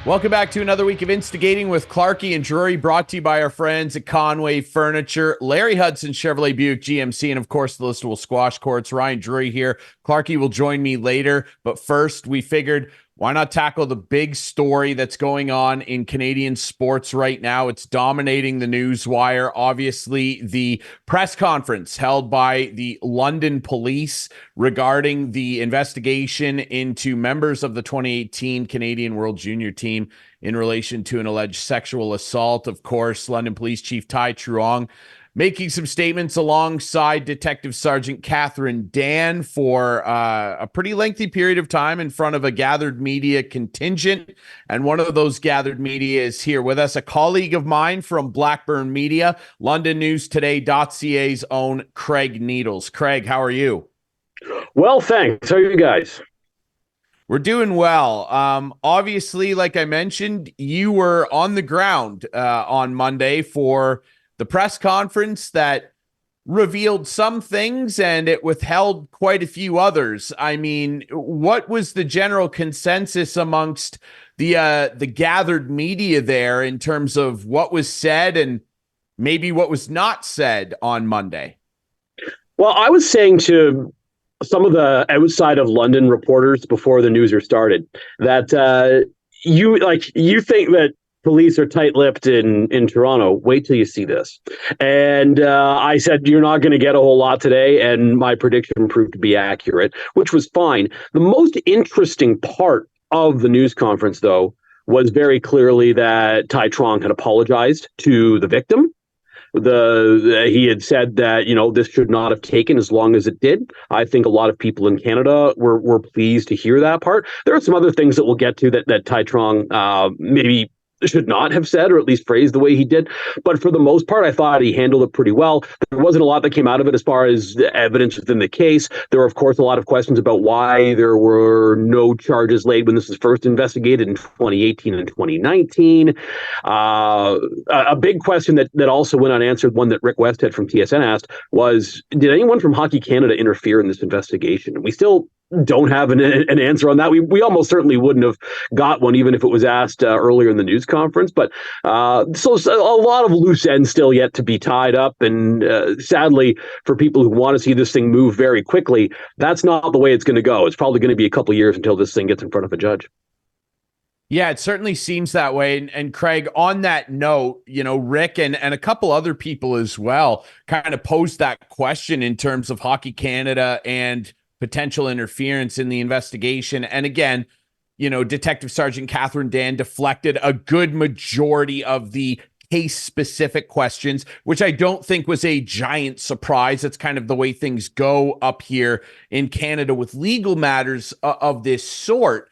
Welcome back to another week of Instigating with Clarkey and Drury, brought to you by our friends at Conway Furniture, Larry Hudson Chevrolet Buick GMC, and of course the listable squash courts. Ryan Drury here. Clarkey will join me later, but first we figured, why not tackle the big story that's going on in Canadian sports right now? It's dominating the news wire. Obviously, the press conference held by the London police regarding the investigation into members of the 2018 Canadian World Junior team in relation to an alleged sexual assault. Of course, London Police Chief Ty Truong making some statements alongside Detective Sergeant Catherine Dan for a pretty lengthy period of time in front of a gathered media contingent. And one of those gathered media is here with us, a colleague of mine from Blackburn Media, LondonNewsToday.ca's own Craig Needles. Craig, how are you? Well, thanks. How are you guys? We're doing well. Obviously, like I mentioned, you were on the ground on Monday for the press conference that revealed some things and it withheld quite a few others. I mean, what was the general consensus amongst the gathered media there in terms of what was said and maybe what was not said on Monday? Well, I was saying to some of the outside of London reporters before the newser started that you think that police are tight-lipped in Toronto. Wait till you see this. And I said, you're not going to get a whole lot today. And my prediction proved to be accurate, which was fine. The most interesting part of the news conference, though, was very clearly that Ty Truong had apologized to the victim. He had said that, this should not have taken as long as it did. I think a lot of people in Canada were pleased to hear that part. There are some other things that we'll get to that Ty Truong maybe should not have said, or at least phrased the way he did. But for the most part, I thought he handled it pretty well. There wasn't a lot that came out of it as far as the evidence within the case. There were, of course, a lot of questions about why there were no charges laid when this was first investigated in 2018 and 2019. A big question that also went unanswered, one that Rick Westhead from TSN asked, was, did anyone from Hockey Canada interfere in this investigation? And we still don't have an answer on that. We almost certainly wouldn't have got one, even if it was asked earlier in the news conference. But so a lot of loose ends still yet to be tied up. And sadly, for people who want to see this thing move very quickly, that's not the way it's going to go. It's probably going to be a couple of years until this thing gets in front of a judge. Yeah, it certainly seems that way. And Craig, on that note, Rick and a couple other people as well kind of posed that question in terms of Hockey Canada and potential interference in the investigation. And again, Detective Sergeant Catherine Dan deflected a good majority of the case-specific questions, which I don't think was a giant surprise. That's kind of the way things go up here in Canada with legal matters of this sort.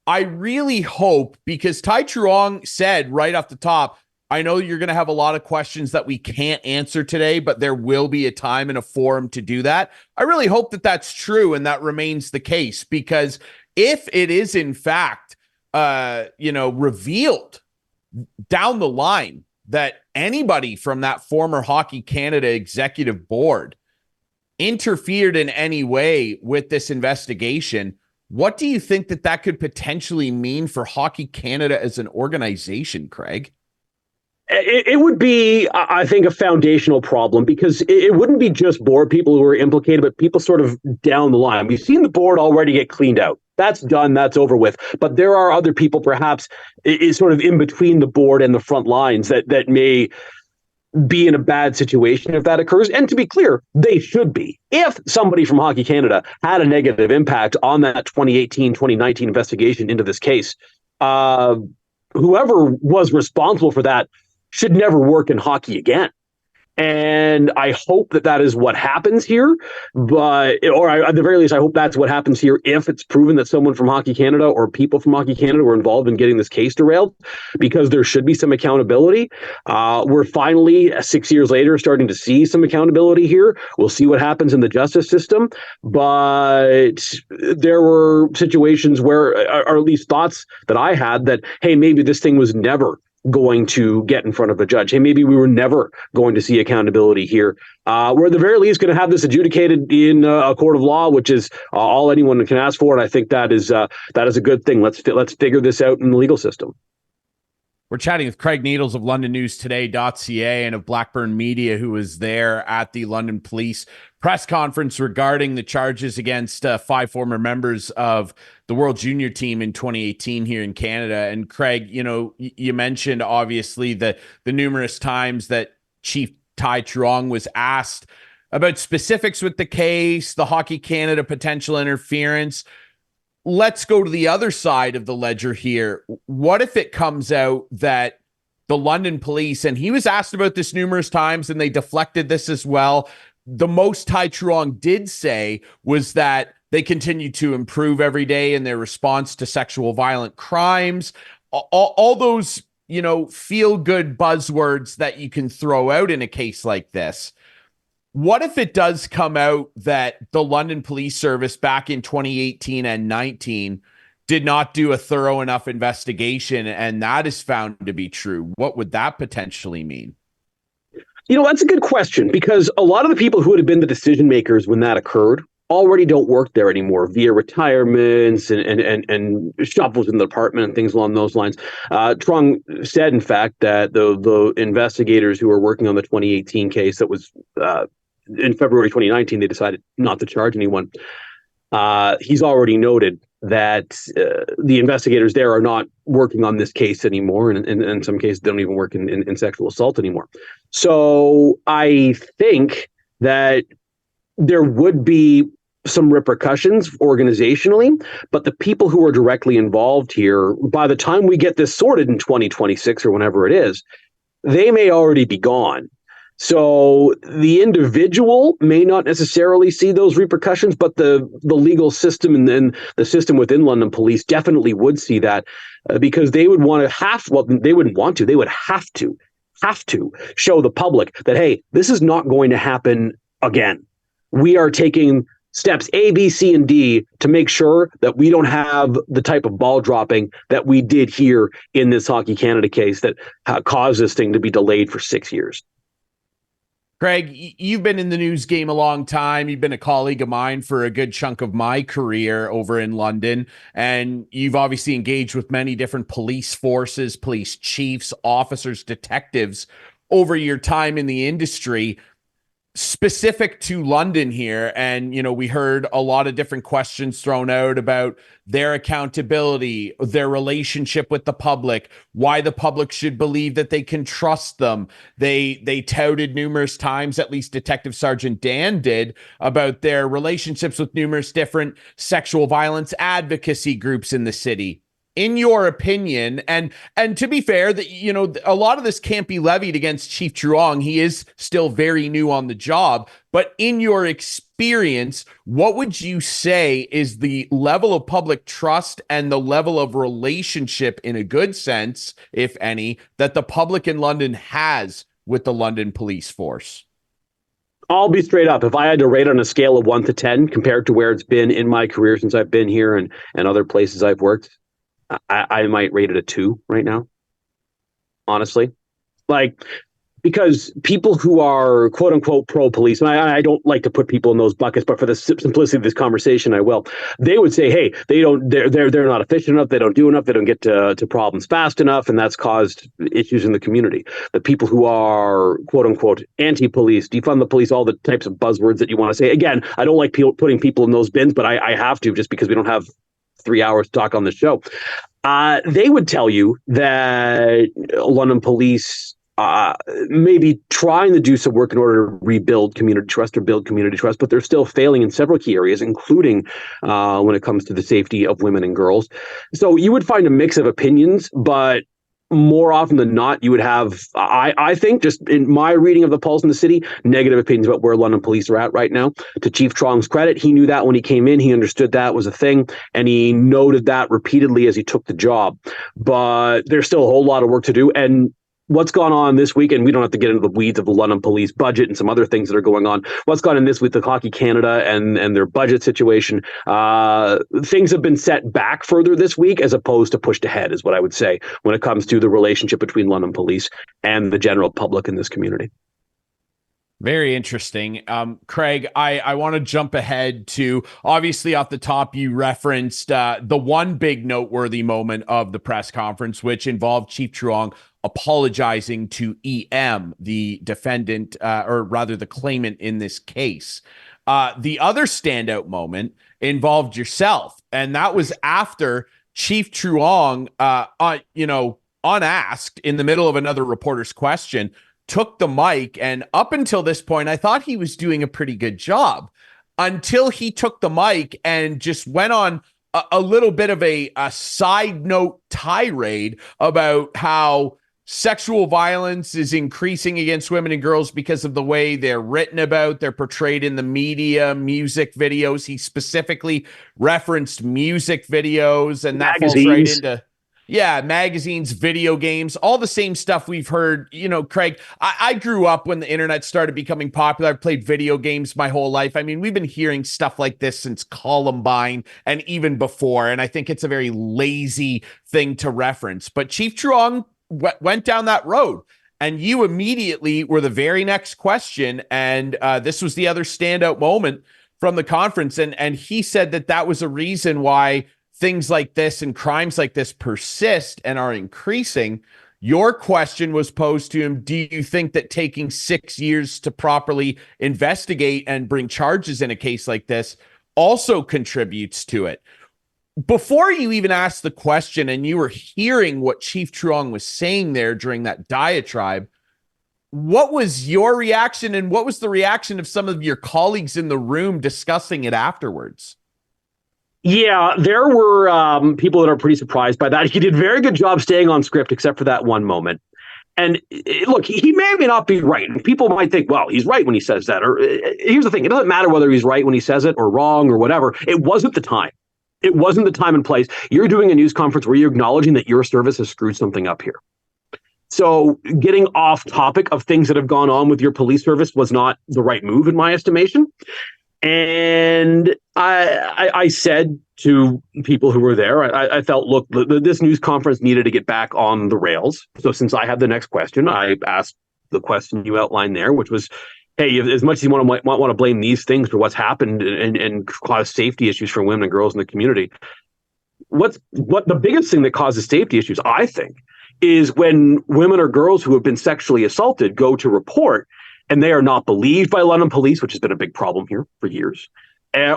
I really hope, because Ty Truong said right off the top, I know you're going to have a lot of questions that we can't answer today, but there will be a time and a forum to do that. I really hope that that's true and that remains the case, because if it is in fact, revealed down the line that anybody from that former Hockey Canada executive board interfered in any way with this investigation, what do you think that could potentially mean for Hockey Canada as an organization, Craig? It would be, I think, a foundational problem, because it wouldn't be just board people who are implicated, but people sort of down the line. We've seen the board already get cleaned out. That's done. That's over with. But there are other people perhaps is sort of in between the board and the front lines that may be in a bad situation if that occurs. And to be clear, they should be. If somebody from Hockey Canada had a negative impact on that 2018-2019 investigation into this case, whoever was responsible for that should never work in hockey again. And I hope that is what happens here, at the very least, I hope that's what happens here if it's proven that someone from Hockey Canada or people from Hockey Canada were involved in getting this case derailed, because there should be some accountability. We're finally, 6 years later, starting to see some accountability here. We'll see what happens in the justice system. But there were situations where, or at least thoughts that I had, that, hey, maybe this thing was never going to get in front of a judge. Hey, maybe we were never going to see accountability here. We're at the very least going to have this adjudicated in a court of law, which is all anyone can ask for. And I think that is a good thing. Let's figure this out in the legal system. We're chatting with Craig Needles of LondonNewsToday.ca and of Blackburn Media, who was there at the London Police press conference regarding the charges against 5 former members of the World Junior team in 2018 here in Canada. And Craig, you mentioned obviously the numerous times that Chief Ty Truong was asked about specifics with the case, the Hockey Canada potential interference. Let's go to the other side of the ledger here. What if it comes out that the London Police, and he was asked about this numerous times and they deflected this as well, the most Ty Truong did say was that they continue to improve every day in their response to sexual violent crimes. All those, feel-good buzzwords that you can throw out in a case like this. What if it does come out that the London Police Service back in 2018 and 19 did not do a thorough enough investigation and that is found to be true? What would that potentially mean? That's a good question, because a lot of the people who would have been the decision makers when that occurred already don't work there anymore via retirements and shuffles in the department and things along those lines. Truong said, in fact, that the investigators who were working on the 2018 case that was in February 2019, they decided not to charge anyone. He's already noted that the investigators there are not working on this case anymore, and in some cases, they don't even work in sexual assault anymore. So I think that there would be some repercussions organizationally, but the people who are directly involved here, by the time we get this sorted in 2026 or whenever it is, they may already be gone. So the individual may not necessarily see those repercussions, but the legal system and then the system within London Police definitely would see that, because they would want to they wouldn't want to, they would have to show the public that, hey, this is not going to happen again. We are taking steps A, B, C, and D to make sure that we don't have the type of ball dropping that we did here in this Hockey Canada case that caused this thing to be delayed for 6 years. Craig, you've been in the news game a long time. You've been a colleague of mine for a good chunk of my career over in London, and you've obviously engaged with many different police forces, police chiefs, officers, detectives over your time in the industry. Specific to London here, and we heard a lot of different questions thrown out about their accountability, their relationship with the public, why the public should believe that they can trust them. They touted numerous times, at least Detective Sergeant Dan did, about their relationships with numerous different sexual violence advocacy groups in the city. In your opinion, and to be fair, that a lot of this can't be levied against Chief Truong. He is still very new on the job. But in your experience, what would you say is the level of public trust and the level of relationship, in a good sense, if any, that the public in London has with the London police force? I'll be straight up. If I had to rate on a scale of 1 to 10 compared to where it's been in my career since I've been here and other places I've worked, I might rate it a 2 right now, honestly. Because people who are quote unquote pro police, and I don't like to put people in those buckets, but for the simplicity of this conversation, I will. They would say, hey, they're not efficient enough, they don't do enough, they don't get to problems fast enough, and that's caused issues in the community. The people who are quote unquote anti-police, defund the police, all the types of buzzwords that you want to say. Again, I don't like putting people in those bins, but I have to, just because we don't have 3 hours to talk on the show. They would tell you that London Police may be trying to do some work in order to rebuild community trust or build community trust, but they're still failing in several key areas, including when it comes to the safety of women and girls. So you would find a mix of opinions, but more often than not, you would have, I think, just in my reading of the pulse in the city, negative opinions about where London Police are at right now. To Chief Truong's credit, he knew that when he came in, he understood that was a thing, and he noted that repeatedly as he took the job. But there's still a whole lot of work to do, and what's gone on this week, and we don't have to get into the weeds of the London Police budget and some other things that are going on. What's gone in this week, the Hockey Canada and their budget situation, things have been set back further this week as opposed to pushed ahead, is what I would say, when it comes to the relationship between London Police and the general public in this community. Very interesting. Craig, I want to jump ahead to, obviously off the top, you referenced the one big noteworthy moment of the press conference, which involved Chief Truong apologizing to EM, the defendant, or rather the claimant in this case. The other standout moment involved yourself, and that was after Chief Truong, unasked in the middle of another reporter's question, took the mic. And up until this point, I thought he was doing a pretty good job until he took the mic and just went on a little bit of a side note tirade about how sexual violence is increasing against women and girls because of the way they're written about, they're portrayed in the media, music videos. He specifically referenced music videos, and that falls right into magazines, video games, all the same stuff we've heard. Craig, I grew up when the internet started becoming popular. I've played video games my whole life. I mean, we've been hearing stuff like this since Columbine and even before, and I think it's a very lazy thing to reference. But Chief Truong went down that road, and you immediately were the very next question, and this was the other standout moment from the conference, and he said that was a reason why things like this and crimes like this persist and are increasing. Your question was posed to him: do you think that taking 6 years to properly investigate and bring charges in a case like this also contributes to it? Before you even asked the question and you were hearing what Chief Truong was saying there during that diatribe, what was your reaction, and what was the reaction of some of your colleagues in the room discussing it afterwards? Yeah, there were people that are pretty surprised by that. He did a very good job staying on script, except for that one moment. And look, he may or may not be right. People might think, well, he's right when he says that. Or here's the thing: it doesn't matter whether he's right when he says it or wrong or whatever. It wasn't the time. It wasn't the time and place. You're doing a news conference where you're acknowledging that your service has screwed something up here. So getting off topic of things that have gone on with your police service was not the right move, in my estimation. And I said to people who were there, I felt, look, this news conference needed to get back on the rails. So since I had the next question, I asked the question you outlined there, which was, hey, as much as you want to blame these things for what's happened and cause safety issues for women and girls in the community, what the biggest thing that causes safety issues, I think, is when women or girls who have been sexually assaulted go to report and they are not believed by London police, which has been a big problem here for years,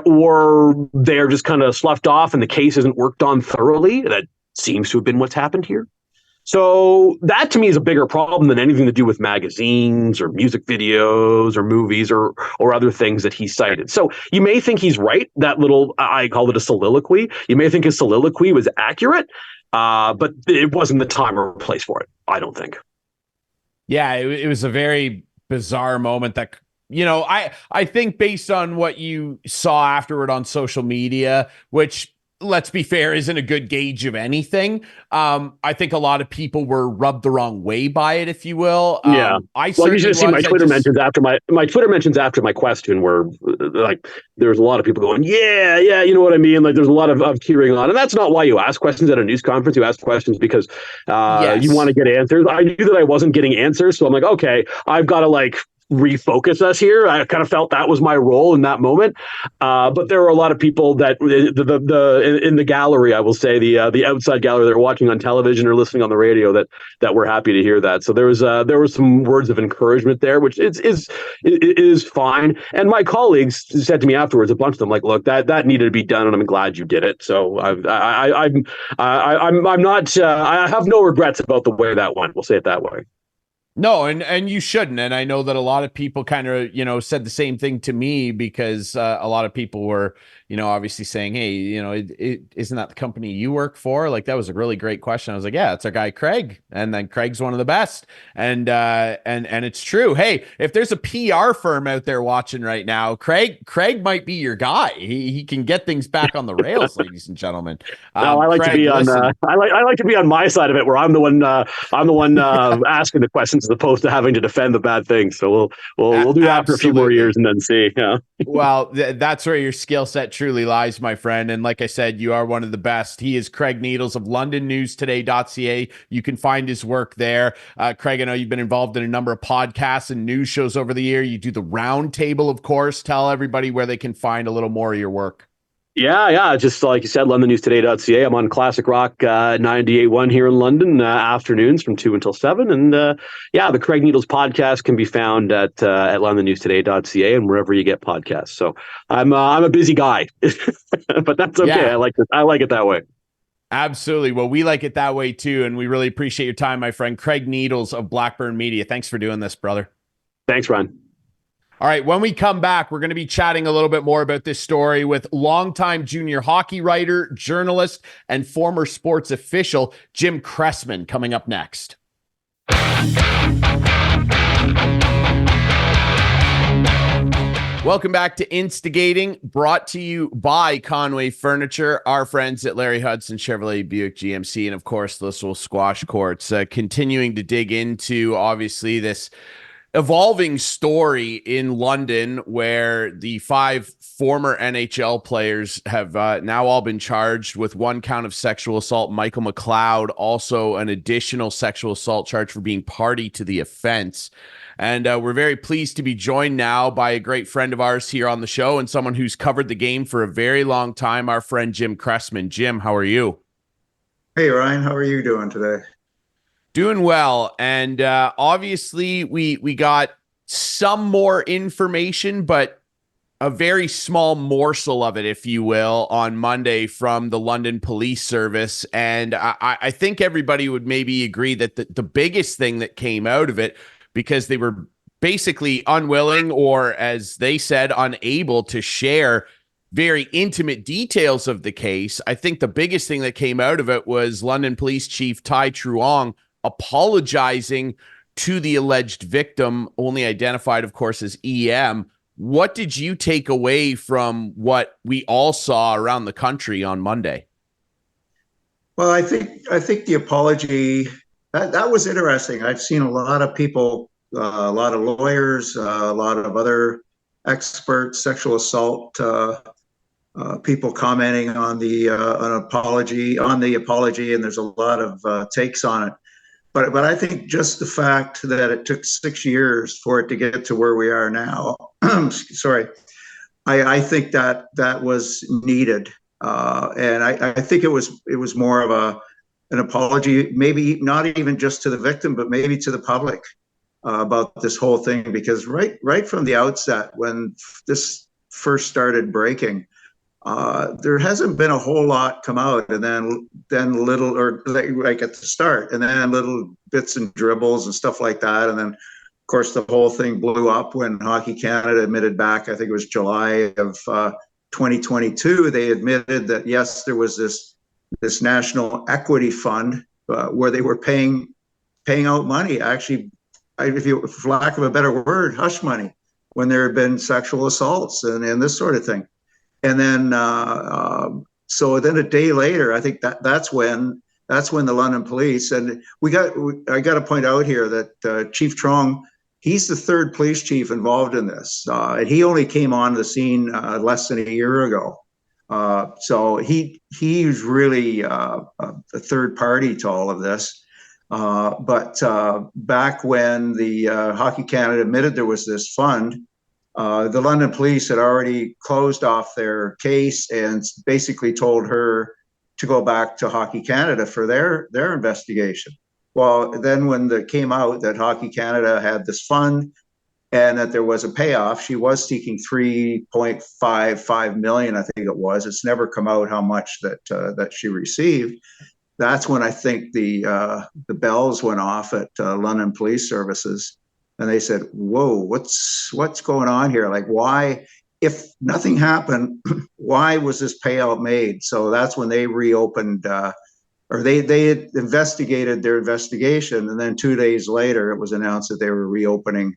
or they're just kind of sloughed off and the case isn't worked on thoroughly. That seems to have been what's happened here. So that to me is a bigger problem than anything to do with magazines or music videos or movies or other things that he cited. So you may think he's right. That little, I call it a soliloquy. You may think his soliloquy was accurate, but it wasn't the time or place for it, I don't think. Yeah, it was a very bizarre moment that, I think based on what you saw afterward on social media, which, let's be fair, isn't a good gauge of anything. I think a lot of people were rubbed the wrong way by it, if you will. Yeah. You should have seen my Twitter mentions after my Twitter mentions after my question were like, there's a lot of people going, yeah, you know what I mean? Like there's a lot of cheering on. And that's not why you ask questions at a news conference. You ask questions because you want to get answers. I knew that I wasn't getting answers. So I'm like, okay, I've got to refocus us here. I kind of felt that was my role in that moment. But there were a lot of people that in the gallery, I will say the outside gallery, they're watching on television or listening on the radio that were happy to hear that. So there were some words of encouragement there, which is fine. And my colleagues said to me afterwards, a bunch of them, like, look, that needed to be done, and I'm glad you did it. So I'm not. I have no regrets about the way that went. We'll say it that way. No, and you shouldn't. And I know that a lot of people kind of, said the same thing to me, because a lot of people were, obviously saying, hey, isn't that the company you work for? Like, that was a really great question. I was like, yeah, it's our guy, Craig. And then Craig's one of the best. And it's true. Hey, if there's a PR firm out there watching right now, Craig might be your guy. He can get things back on the rails, ladies and gentlemen. No, I like Craig, to be on. I like to be on my side of it, where I'm the one asking the questions as opposed to having to defend the bad things. So we'll do that for a few more years and then see. Yeah. Well, that's where your skill set truly lies, my friend. And like I said, you are one of the best. He is Craig Needles of LondonNewsToday.ca. You can find his work there. Craig, I know you've been involved in a number of podcasts and news shows over the year. You do the Round Table, of course. Tell everybody where they can find a little more of your work. Yeah. Just like you said, LondonNewsToday.ca. I'm on Classic Rock 98.1 here in London, afternoons from 2 until 7. And the Craig Needles podcast can be found at LondonNewsToday.ca and wherever you get podcasts. So I'm a busy guy, but that's okay. Yeah. I like it that way. Absolutely. Well, we like it that way too, and we really appreciate your time, my friend. Craig Needles of Blackburn Media. Thanks for doing this, brother. Thanks, Ryan. All right, when we come back, we're going to be chatting a little bit more about this story with longtime junior hockey writer, journalist, and former sports official Jim Cressman coming up next. Welcome back to Instigating, brought to you by Conway Furniture, our friends at Larry Hudson Chevrolet Buick GMC, and of course, the Little Squash Courts. Continuing to dig into, obviously, this evolving story in London where the 5 former NHL players have now all been charged with 1 count of sexual assault. Michael McLeod, also an additional sexual assault charge for being party to the offense. And we're very pleased to be joined now by a great friend of ours here on the show and someone who's covered the game for a very long time, our friend Jim Cressman. Jim, how are you? Hey, Ryan, how are you doing today? Doing well. And obviously, we got some more information, but a very small morsel of it, if you will, on Monday from the London Police Service. And I think everybody would maybe agree that the biggest thing that came out of it, because they were basically unwilling, or as they said, unable to share very intimate details of the case. I think the biggest thing that came out of it was London Police Chief Ty Truong apologizing to the alleged victim, only identified, of course, as EM. What did you take away from what we all saw around the country on Monday? Well, I think the apology that was interesting. I've seen a lot of people, a lot of lawyers, a lot of other experts, sexual assault people commenting on an apology, and there's a lot of takes on it. But I think just the fact that it took 6 years for it to get to where we are now, sorry, I think that was needed, and I think it was more of an apology, maybe not even just to the victim, but maybe to the public about this whole thing, because right from the outset, when this first started breaking, there hasn't been a whole lot come out, and then little, or like at the start, and then little bits and dribbles and stuff like that. And then, of course, the whole thing blew up when Hockey Canada admitted back, I think it was July of 2022, they admitted that, yes, there was this national equity fund where they were paying out money, actually, for lack of a better word, hush money, when there had been sexual assaults and this sort of thing. And then, so then a day later, I think that's when the London Police, and I got to point out here that Chief Truong, he's the 3rd police chief involved in this, and he only came on the scene less than a year ago. So he's really a third party to all of this. But back when the Hockey Canada admitted there was this fund, the London Police had already closed off their case and basically told her to go back to Hockey Canada for their investigation. Well, then when it came out that Hockey Canada had this fund and that there was a payoff, she was seeking $3.55 million, I think it was. It's never come out how much that she received. That's when I think the bells went off at London Police Services. And they said, whoa, what's going on here? Like, why, if nothing happened, why was this payout made? So that's when they reopened, or they had investigated their investigation. And then 2 days later, it was announced that they were reopening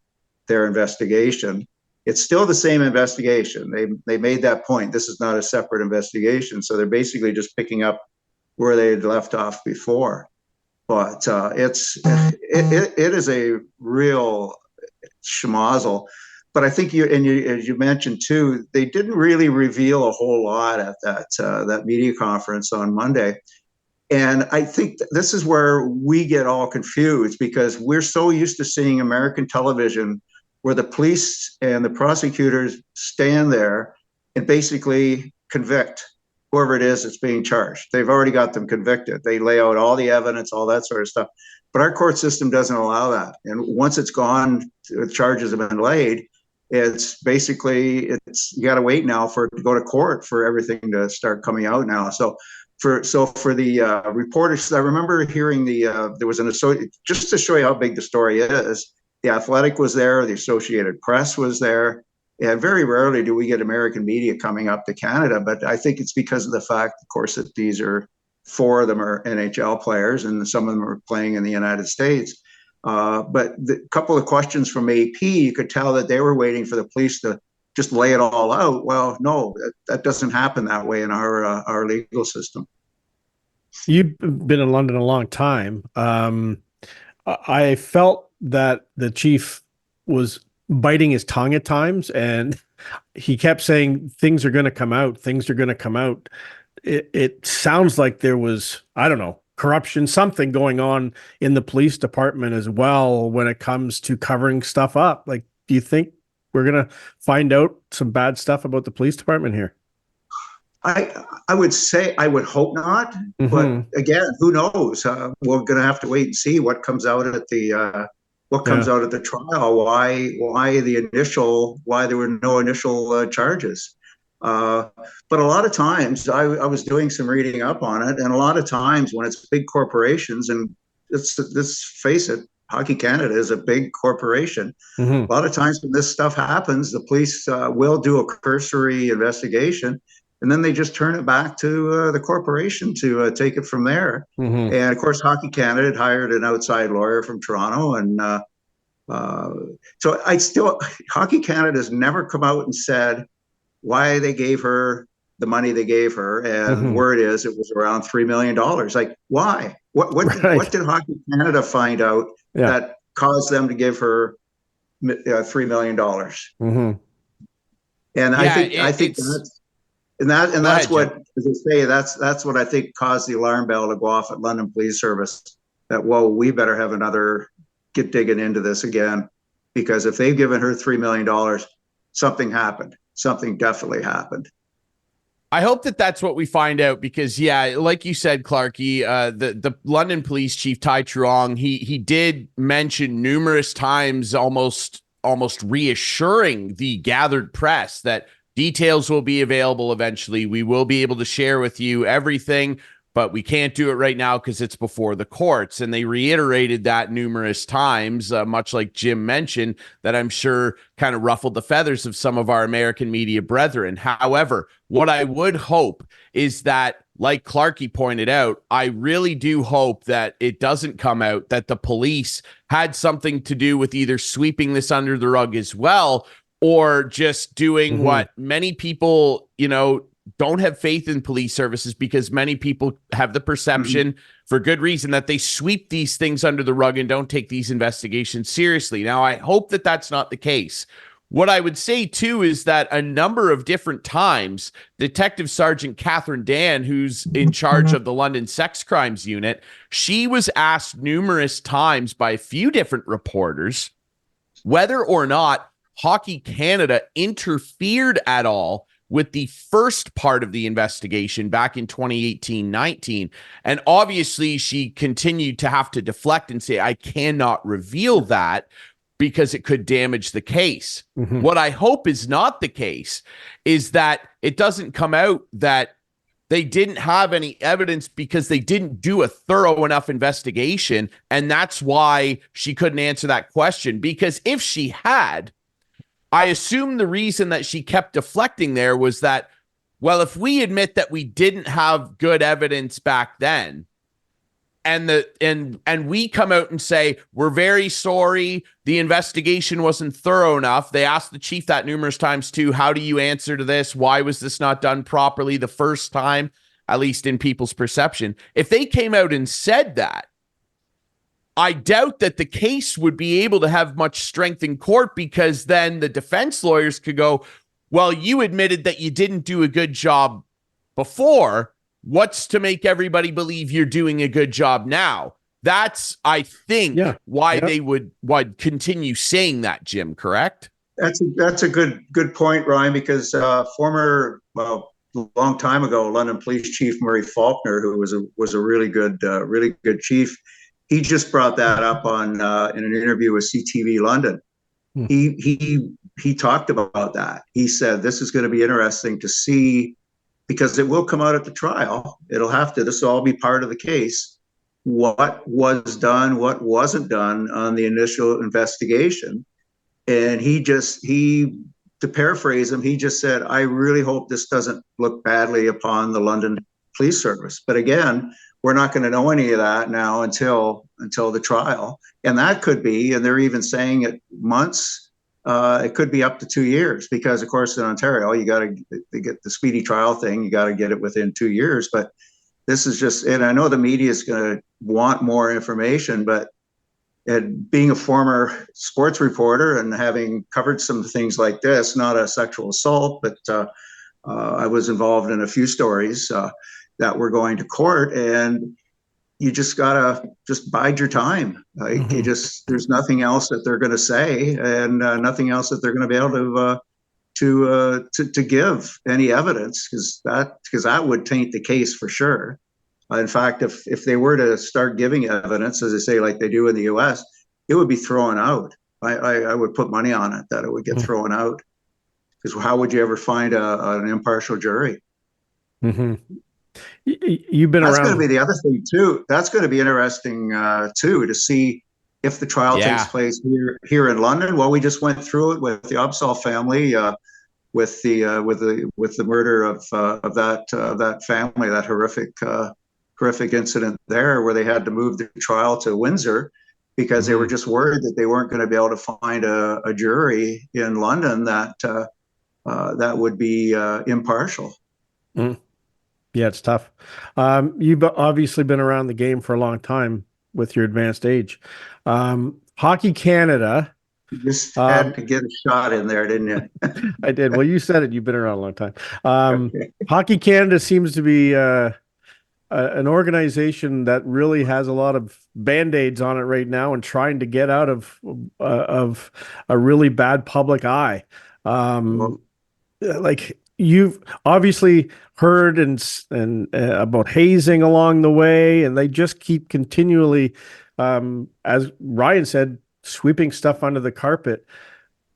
their investigation. It's still the same investigation. They made that point. This is not a separate investigation. So they're basically just picking up where they had left off before. But it is a real schmozzle. But I think as you mentioned too, they didn't really reveal a whole lot at that media conference on Monday. And I think this is where we get all confused, because we're so used to seeing American television where the police and the prosecutors stand there and basically convict whoever it is that's being charged. They've already got them convicted. They lay out all the evidence, all that sort of stuff. But our court system doesn't allow that. And once it's gone, the charges have been laid, it's basically, you got to wait now for it to go to court for everything to start coming out now. So for the reporters, I remember hearing there was an just to show you how big the story is. The Athletic was there, the Associated Press was there. And very rarely do we get American media coming up to Canada, but I think it's because of the fact, of course, that four of them are NHL players and some of them are playing in the United States. But the couple of questions from AP, you could tell that they were waiting for the police to just lay it all out. Well, no, that doesn't happen that way in our legal system. You've been in London a long time. I felt that the chief was biting his tongue at times, and he kept saying things are going to come out. Things are going to come out. It sounds like there was, I don't know, corruption, something going on in the police department as well when it comes to covering stuff up. Like, do you think we're going to find out some bad stuff about the police department here? I would say, I would hope not, but again, who knows? We're going to have to wait and see what comes out at the out at the trial. Why there were no initial charges. But a lot of times, I was doing some reading up on it, and a lot of times when it's big corporations, and let's face it, Hockey Canada is a big corporation. A lot of times when this stuff happens, the police will do a cursory investigation, and then they just turn it back to the corporation to take it from there. And of course, Hockey Canada had hired an outside lawyer from Toronto, and so Hockey Canada has never come out and said why they gave her the money they gave her, and word is it was around $3 million. Like, why? What did Hockey Canada find out that caused them to give her $3 million? And I think that's what, as I say, that's what I think caused the alarm bell to go off at London Police Service. That, whoa, we better have get digging into this again, because if they've given her $3 million, something happened. Something definitely happened. I hope that that's what we find out, because, like you said, Clarkey, the London Police Chief Ty Truong, he did mention numerous times, almost reassuring the gathered press that details will be available eventually. We will be able to share with you everything, but we can't do it right now because it's before the courts. And they reiterated that numerous times, much like Jim mentioned, that I'm sure kind of ruffled the feathers of some of our American media brethren. However, what I would hope is that, like Clarkey pointed out, I really do hope that it doesn't come out that the police had something to do with either sweeping this under the rug as well, or just doing what many people, don't have faith in police services, because many people have the perception, for good reason, that they sweep these things under the rug and don't take these investigations seriously. Now, I hope that that's not the case. What I would say, too, is that a number of different times, Detective Sergeant Catherine Dan, who's in charge of the London Sex Crimes Unit, she was asked numerous times by a few different reporters whether or not Hockey Canada interfered at all with the first part of the investigation back in 2018-19. And obviously, she continued to have to deflect and say, I cannot reveal that because it could damage the case. What I hope is not the case is that it doesn't come out that they didn't have any evidence because they didn't do a thorough enough investigation, and that's why she couldn't answer that question. Because if she had, I assume the reason that she kept deflecting there was that, well, if we admit that we didn't have good evidence back then, and we come out and say, we're very sorry, the investigation wasn't thorough enough. They asked the chief that numerous times too. How do you answer to this? Why was this not done properly the first time, at least in people's perception? If they came out and said that, I doubt that the case would be able to have much strength in court, because then the defense lawyers could go, well, you admitted that you didn't do a good job before. What's to make everybody believe you're doing a good job now? That's, I think, why they would continue saying that, Jim, correct? That's a good point, Ryan, because long time ago, London Police Chief Murray Faulkner, who was a really good chief, he just brought that up on in an interview with CTV London. He talked about that. He said this is going to be interesting to see, because it will come out at the trial. It'll have to. This will all be part of the case. What was done, what wasn't done on the initial investigation, and to paraphrase him, he just said, "I really hope this doesn't look badly upon the London Police Service." But again, we're not going to know any of that now until the trial, and that could be, and they're even saying it months. It could be up to 2 years, because of course in Ontario you got to get the speedy trial thing. You got to get it within 2 years. But this is just, and I know the media is going to want more information, but being a former sports reporter and having covered some things like this, not a sexual assault, but I was involved in a few stories that were going to court, and you just gotta bide your time. Like there's nothing else that they're going to say, and nothing else that they're going to be able to give any evidence, because that would taint the case for sure. In fact, if they were to start giving evidence, as I say, like they do in the U.S., it would be thrown out. I would put money on it that it would get thrown out, because how would you ever find an impartial jury? You've been That's around. That's going to be the other thing too. That's going to be interesting too, to see if the trial takes place here in London. Well, we just went through it with the Obsol family, with the murder of that family, that horrific incident there, where they had to move the trial to Windsor because they were just worried that they weren't going to be able to find a jury in London that would be impartial. Yeah, it's tough. You've obviously been around the game for a long time with your advanced age. Hockey Canada. You just had to get a shot in there, didn't you? I did. Well, you said it. You've been around a long time. Hockey Canada seems to be an organization that really has a lot of Band-Aids on it right now and trying to get out of a really bad public eye. Like, you've obviously heard and about hazing along the way, and they just keep continually, as Ryan said, sweeping stuff under the carpet.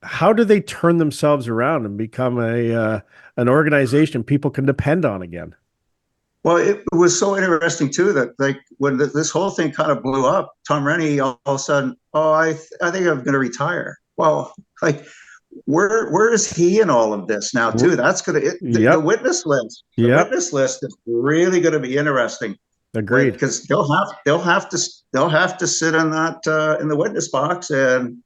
How do they turn themselves around and become an organization people can depend on again? Well, it was so interesting too that, like, when this whole thing kind of blew up, Tom Rennie all of a sudden, I think I'm going to retire. Well, like, where is he in all of this now too? That's going to the witness list. The witness list is really going to be interesting. Agreed. Because they'll have to sit in that in the witness box and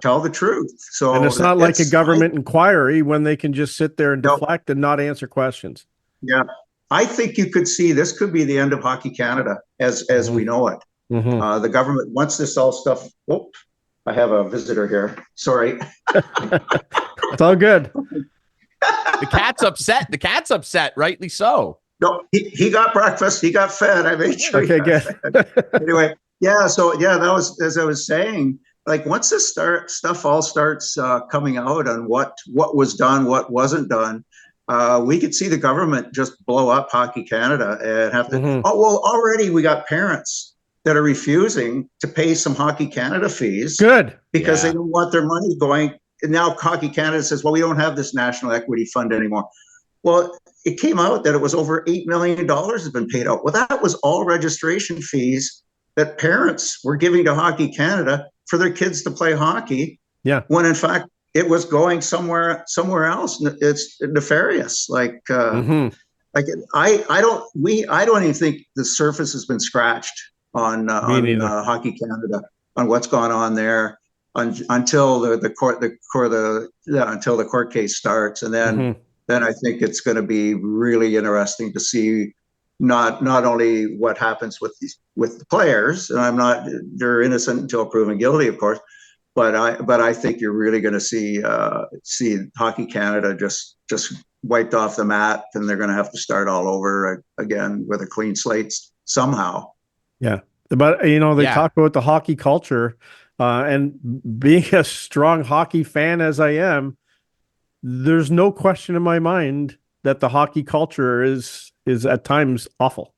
tell the truth. So, and it's not like a government inquiry when they can just sit there and deflect and not answer questions. Yeah. I think you could see this could be the end of Hockey Canada as we know it. The government, once this all stuff. Oh, I have a visitor here. Sorry. It's all good. The cat's upset. The cat's upset. Rightly so. No, he got breakfast. He got fed. I made sure. Okay, good. Anyway, that was, as I was saying, like, once this stuff all starts coming out on what was done, what wasn't done. We could see the government just blow up Hockey Canada and have to. Already we got parents that are refusing to pay some Hockey Canada fees. Good. Because they don't want their money going. And now Hockey Canada says, well, we don't have this national equity fund anymore. Well, it came out that it was over $8 million has been paid out. Well, that was all registration fees that parents were giving to Hockey Canada for their kids to play hockey. Yeah. When in fact, it was going somewhere else. It's nefarious. Like, I don't even think the surface has been scratched on Hockey Canada, on what's gone on there until the court case starts, and then I think it's going to be really interesting to see not only what happens with the players, and they're innocent until proven guilty, of course. But I think you're really going to see Hockey Canada just wiped off the map, and they're going to have to start all over again with a clean slate somehow. Yeah, but they talk about the hockey culture, and being a strong hockey fan as I am, there's no question in my mind that the hockey culture is at times awful.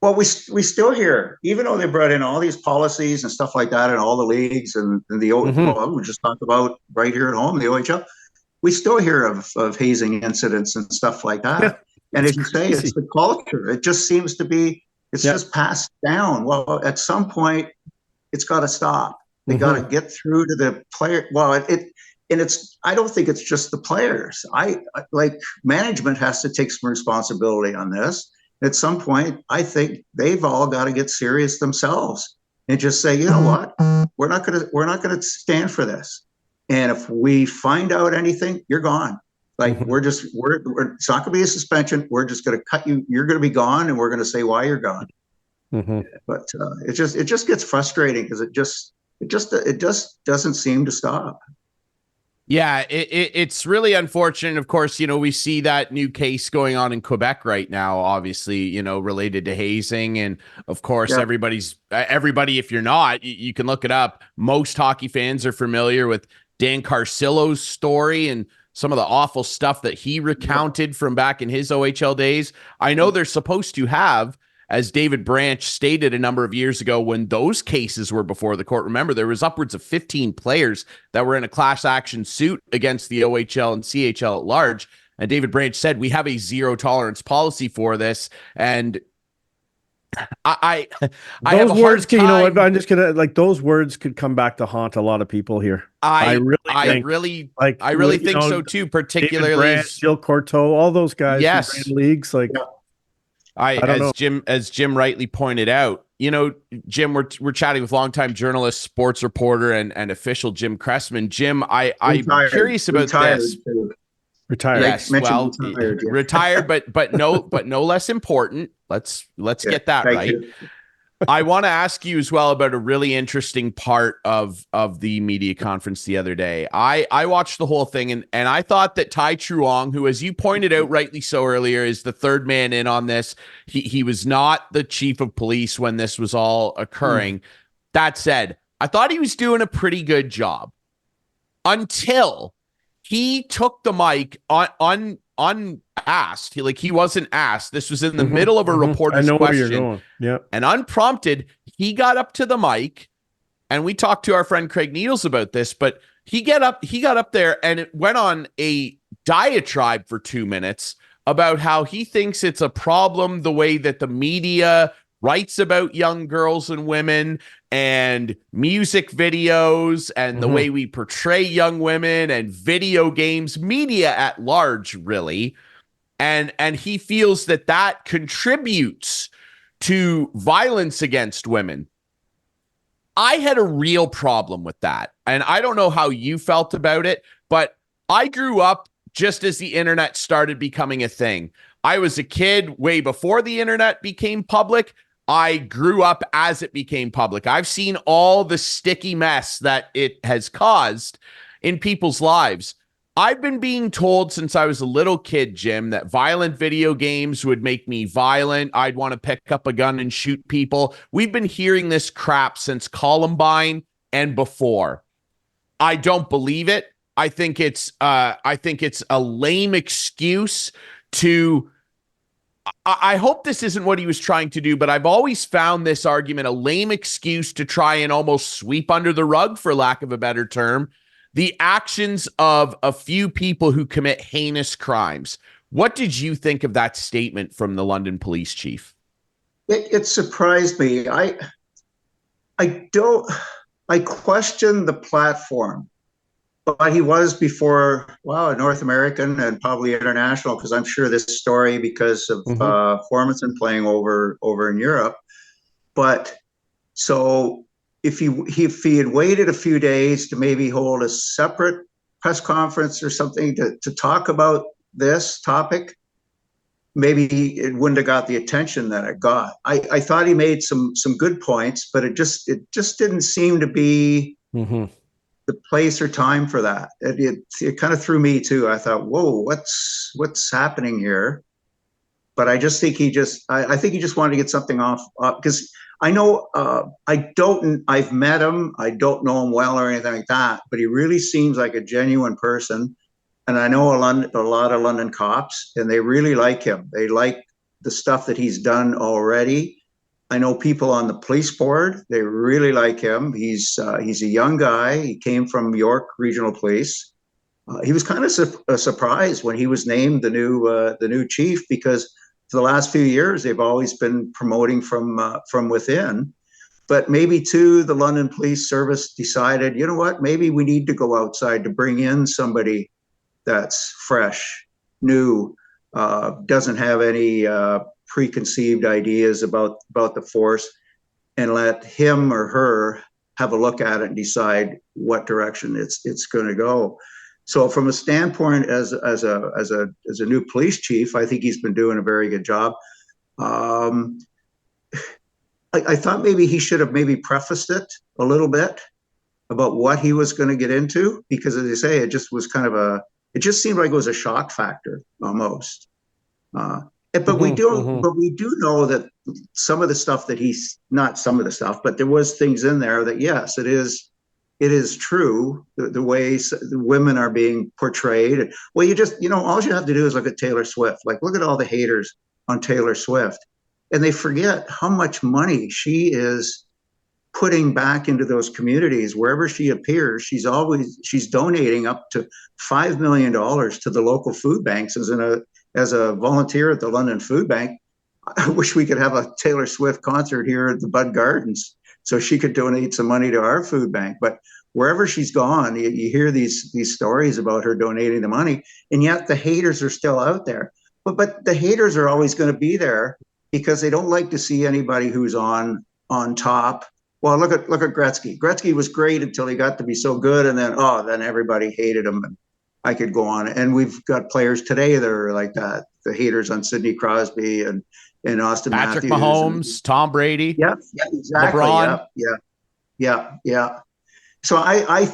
Well, we still hear, even though they brought in all these policies and stuff like that in all the leagues and well, we just talked about right here at home, the OHL, we still hear of hazing incidents and stuff like that. Yeah, and as you say, it's the culture. It just seems to be, it's just passed down. Well, at some point, it's got to stop. They got to get through to the player. Well, I don't think it's just the players. I like management has to take some responsibility on this. At some point, I think they've all got to get serious themselves and just say, you know what, we're not gonna stand for this. And if we find out anything, you're gone. Like we're it's not gonna be a suspension. We're just gonna cut you. You're gonna be gone, and we're gonna say why you're gone. But it just gets frustrating because it just doesn't seem to stop. Yeah, it's really unfortunate. Of course, we see that new case going on in Quebec right now, obviously, related to hazing. And of course, everybody, if you're not, you can look it up. Most hockey fans are familiar with Dan Carcillo's story and some of the awful stuff that he recounted from back in his OHL days. I know they're supposed to have, as David Branch stated a number of years ago when those cases were before the court. Remember, there was upwards of 15 players that were in a class action suit against the OHL and CHL at large. And David Branch said, we have a zero tolerance policy for this. And I have a hard time. I'm just going to, those words could come back to haunt a lot of people here. I really think so too, particularly David Branch, Jill Courteau, all those guys who ran leagues. As Jim rightly pointed out, Jim, we're chatting with longtime journalist, sports reporter, and official Jim Cressman. Jim, I'm curious about this. Retired. Yes, well, retired, but no less important. Let's get that right. I want to ask you as well about a really interesting part of the media conference the other day. I watched the whole thing and I thought that Ty Truong, who, as you pointed out rightly so earlier, is the third man in on this. He was not the chief of police when this was all occurring. That said, I thought he was doing a pretty good job until he took the mic unasked. He wasn't asked. This was in the middle of a reporter's question. Where you're going. Yeah. And unprompted, he got up to the mic, and we talked to our friend Craig Needles about this, but he got up there and it went on a diatribe for 2 minutes about how he thinks it's a problem the way that the media writes about young girls and women and music videos and the way we portray young women and video games, media at large, really. And he feels that contributes to violence against women. I had a real problem with that. And I don't know how you felt about it, but I grew up just as the internet started becoming a thing. I was a kid way before the internet became public. I grew up as it became public. I've seen all the sticky mess that it has caused in people's lives. I've been being told since I was a little kid, Jim, that violent video games would make me violent. I'd want to pick up a gun and shoot people. We've been hearing this crap since Columbine and before. I don't believe it. I think it's a lame excuse to. I hope this isn't what he was trying to do, but I've always found this argument a lame excuse to try and almost sweep under the rug, for lack of a better term, the actions of a few people who commit heinous crimes. What did you think of that statement from the London police chief? It surprised me. I question the platform, but he was before, North American and probably international, because I'm sure this story, because of Formanson playing over in Europe. But so if he had waited a few days to maybe hold a separate press conference or something to talk about this topic, maybe it wouldn't have got the attention that it got. I thought he made some good points, but it just didn't seem to be the place or time for that. It kind of threw me too. I thought, whoa, what's happening here? But I just think I think he just wanted to get something off, because I know I've met him. I don't know him well or anything like that, but he really seems like a genuine person. and I know a lot of London cops, and they really like him. They like the stuff that he's done already. I know people on the police board, they really like him. He's a young guy. He came from York Regional Police. He was kind of a surprise when he was named the new chief, because for the last few years they've always been promoting from within. But maybe too, the London Police Service decided, you know what, maybe we need to go outside to bring in somebody that's fresh, new, doesn't have any preconceived ideas about the force, and let him or her have a look at it and decide what direction it's going to go. So from a standpoint as a new police chief, I think he's been doing a very good job. I thought maybe he should have maybe prefaced it a little bit about what he was going to get into, because as I say, it just was kind of it just seemed like it was a shock factor almost. But we do know that some of the stuff that not some of the stuff, but there was things in there that, yes, it is true, the way the women are being portrayed. Well, all you have to do is look at Taylor Swift. Like, look at all the haters on Taylor Swift, and they forget how much money she is putting back into those communities. Wherever she appears, she's donating up to $5 million to the local food banks. As a volunteer at the London Food Bank, I wish we could have a Taylor Swift concert here at the Bud Gardens so she could donate some money to our food bank. But wherever she's gone, you hear these stories about her donating the money, and yet the haters are still out there. But the haters are always going to be there because they don't like to see anybody who's on top. Well, look at Gretzky. Gretzky was great until he got to be so good, and then everybody hated him. And I could go on. And we've got players today that are like that. The haters on Sidney Crosby and Austin Patrick Matthews. Mahomes, Tom Brady. Yeah, exactly. LeBron. Yeah. So I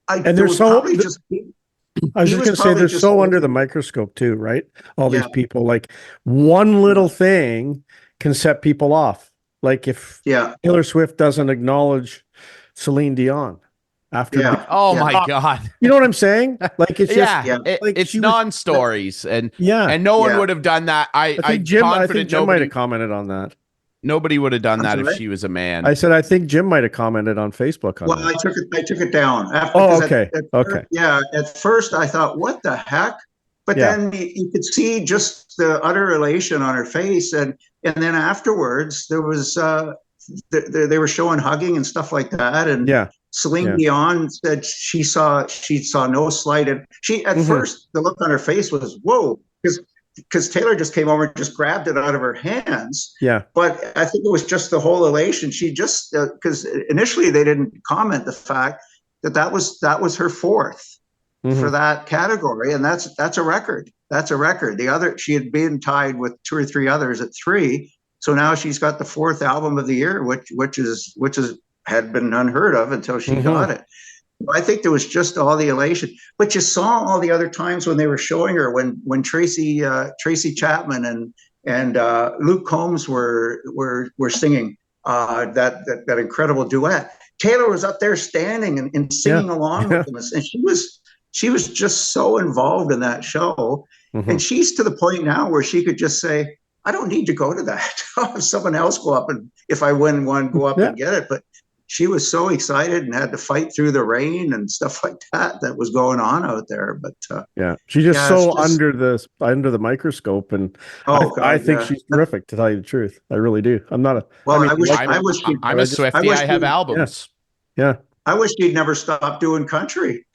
and they're so just. I was just going to say they're so under the microscope too, right? All these people, like one little thing can set people off. Like if Taylor Swift doesn't acknowledge Celine Dion after, my God, you know what I'm saying? Like it's just it's non-stories, and no one would have done that. I think Jim might have commented on that. Nobody would have done that if she was a man. I said I think Jim might have commented on Facebook on that. I took it down. Okay. At first I thought, what the heck? But then you could see just the utter elation on her face, and then afterwards there was they were showing hugging and stuff like that, and Celine Dion said she saw no slight, and she at first the look on her face was whoa, because Taylor just came over and just grabbed it out of her hands. Yeah. But I think it was just the whole elation. She just because initially they didn't comment the fact that was her fourth for that category, and that's a record. That's a record. The other, she had been tied with two or three others at 3, so now she's got the 4th album of the year, which had been unheard of until she got it. I think there was just all the elation, but you saw all the other times when they were showing her, when Tracy Chapman and Luke Combs were singing that incredible duet. Taylor was up there standing and singing along with them, and she was just so involved in that show. And she's to the point now where she could just say, I don't need to go to that. I'll have someone else go up, and if I win one, go up and get it. But she was so excited and had to fight through the rain and stuff like that was going on out there. But she's just under the microscope, and I think she's terrific, to tell you the truth. I really do. I'm not a I'm a Swiftie. I have albums. Yeah. I wish she'd never stopped doing country.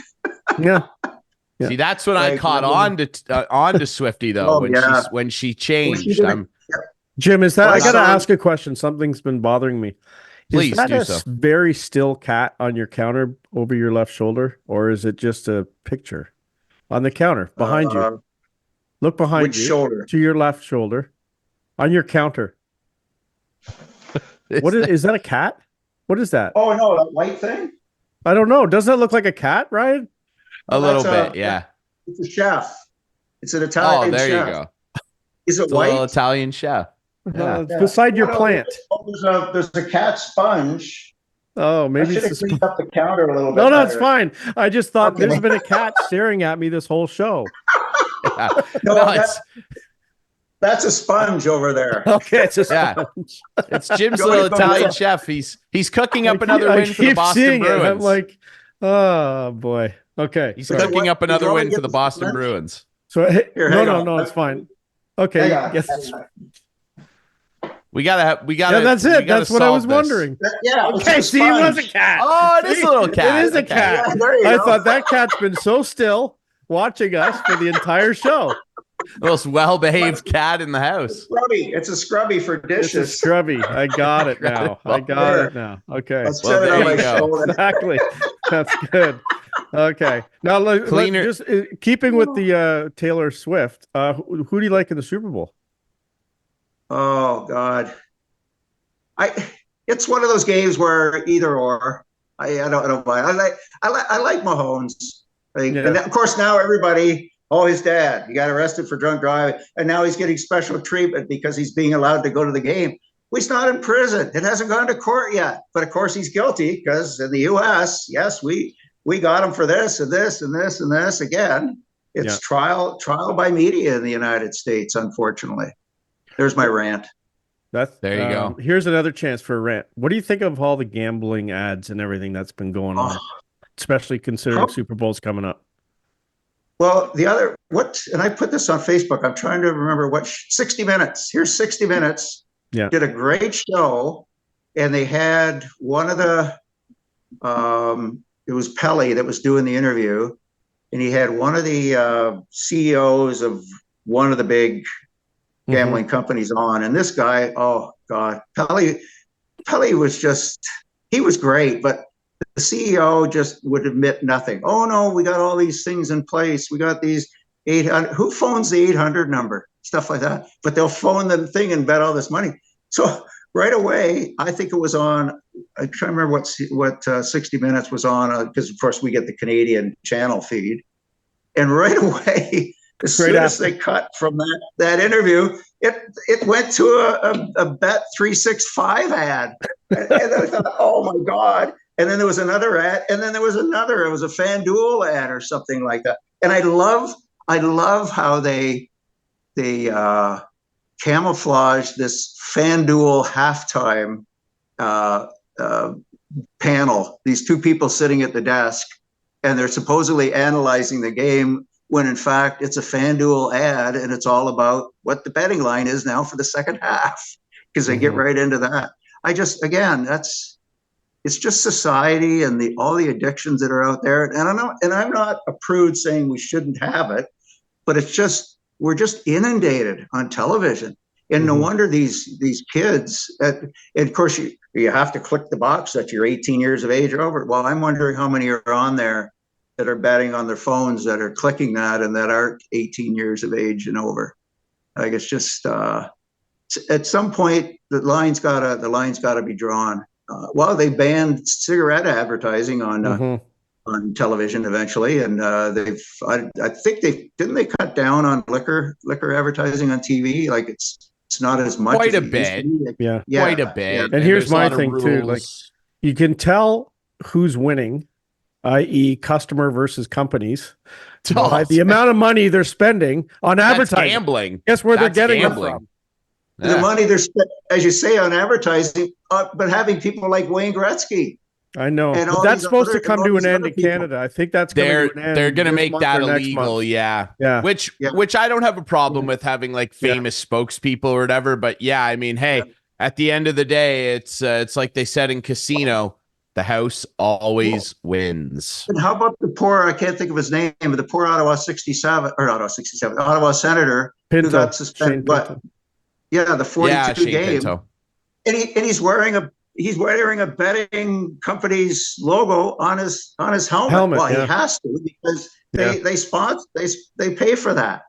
See, that's when I caught on to Swiftie though. When she changed. Jim, is that I got to ask a question? Something's been bothering me. Please is that do so. Very still cat on your counter over your left shoulder, or is it just a picture on the counter behind you? Look behind you. Shoulder? To your left shoulder, on your counter. Is that a cat? What is that? Oh no, that white thing. I don't know. Doesn't that look like a cat, Ryan? A little bit, yeah. It's a chef. It's an Italian chef. Oh, there you go. Is it white? A little Italian chef. Beside your plant. There's a cat sponge Oh, I maybe should have it's cleaned up the counter a little bit. no, it's better. fine. I just thought Okay. there's been a cat staring at me this whole show. Yeah. No, No, that's a sponge over there. Okay, it's a Yeah. sponge. it's Jim's Go little ahead, go Italian ahead. chef. He's cooking up another I win for the keep Boston seeing it. Bruins. I'm like, oh boy. Okay, He's sorry. cooking up He's another only win for getting the Boston sponge? Bruins. So hey, Here, no, hang no, on. no, it's fine. Okay, Hang on. yes. Hang on. We gotta. Yeah, that's it. That's what I was wondering. Yeah. Okay, it's a see, it was a sponge. cat. Oh, it is See? a little cat. It is a Okay. cat. Yeah, there you I go. thought that cat's been so still watching us for the entire show. The most well-behaved cat in the house. Scrubby. It's a scrubby for It's a dishes. scrubby. I got it now. I got There. it now. Okay. Let's Well, set it there on my you go. shoulder. Exactly. That's good. Okay. Now, Cleaner- just keeping with the Taylor Swift, who do you like in the Super Bowl? Oh God. It's one of those games where either or. I don't mind. I like Mahomes. And of course now everybody, his dad, he got arrested for drunk driving, and now he's getting special treatment because he's being allowed to go to the game. Well, he's not in prison. It hasn't gone to court yet. But of course he's guilty because in the US, yes, we got him for this and this and this and this again. It's trial by media in the United States, unfortunately. There's my rant. There you go. Here's another chance for a rant. What do you think of all the gambling ads and everything that's been going on, especially considering Super Bowl's coming up? Well, and I put this on Facebook. I'm trying to remember 60 Minutes. Here's 60 Minutes. Yeah. Did a great show, and they had one of the, it was Pelly that was doing the interview, and he had one of the CEOs of one of the big gambling companies on, and this guy, oh God, Pelly was he was great, but the CEO just would admit nothing. Oh no, we got all these things in place. We got these 800. Who phones the 800 number? Stuff like that. But they'll phone the thing and bet all this money. So right away, I think it was on. I try to remember what 60 Minutes was on, because of course we get the Canadian channel feed, and right away. As soon as they cut from that interview, it went to a Bet 365 ad, and I thought, oh my God! And then there was another ad, and then there was another. It was a FanDuel ad or something like that. And I love how they camouflage this FanDuel halftime panel. These two people sitting at the desk, and they're supposedly analyzing the game, when in fact it's a FanDuel ad, and it's all about what the betting line is now for the second half, because they get right into that. It's just society and all the addictions that are out there. And I'm not a prude saying we shouldn't have it, but we're just inundated on television. And no wonder these kids, and of course you have to click the box that you're 18 years of age or over. Well, I'm wondering how many are on there that are betting on their phones that are clicking that and that aren't 18 years of age and over. Like, it's just at some point the line's gotta be drawn. Well, they banned cigarette advertising on television eventually, and I think they cut down on liquor advertising on TV. Like it's not as much. Quite as a bit. Yeah, quite a bit. And here's my thing too: like you can tell who's winning, i.e., customer versus companies, by the amount of money they're spending on advertising. That's gambling. Guess where they're getting gambling. it from? The money they're spending, as you say, on advertising, but having people like Wayne Gretzky. I know. And But that's supposed to come to an end in Canada. I think that's coming to an end. They're going to make that or next illegal, month. yeah. Which I don't have a problem with having like famous spokespeople or whatever. But yeah, I mean, hey, at the end of the day, it's like they said in Casino, the house always wins. And how about the poor? I can't think of his name, but the poor Ottawa senator Pinto, who got suspended. But the 42 game, Pinto. and he's wearing a betting company's logo on his helmet. Well, he has to, because they sponsor, they pay for that.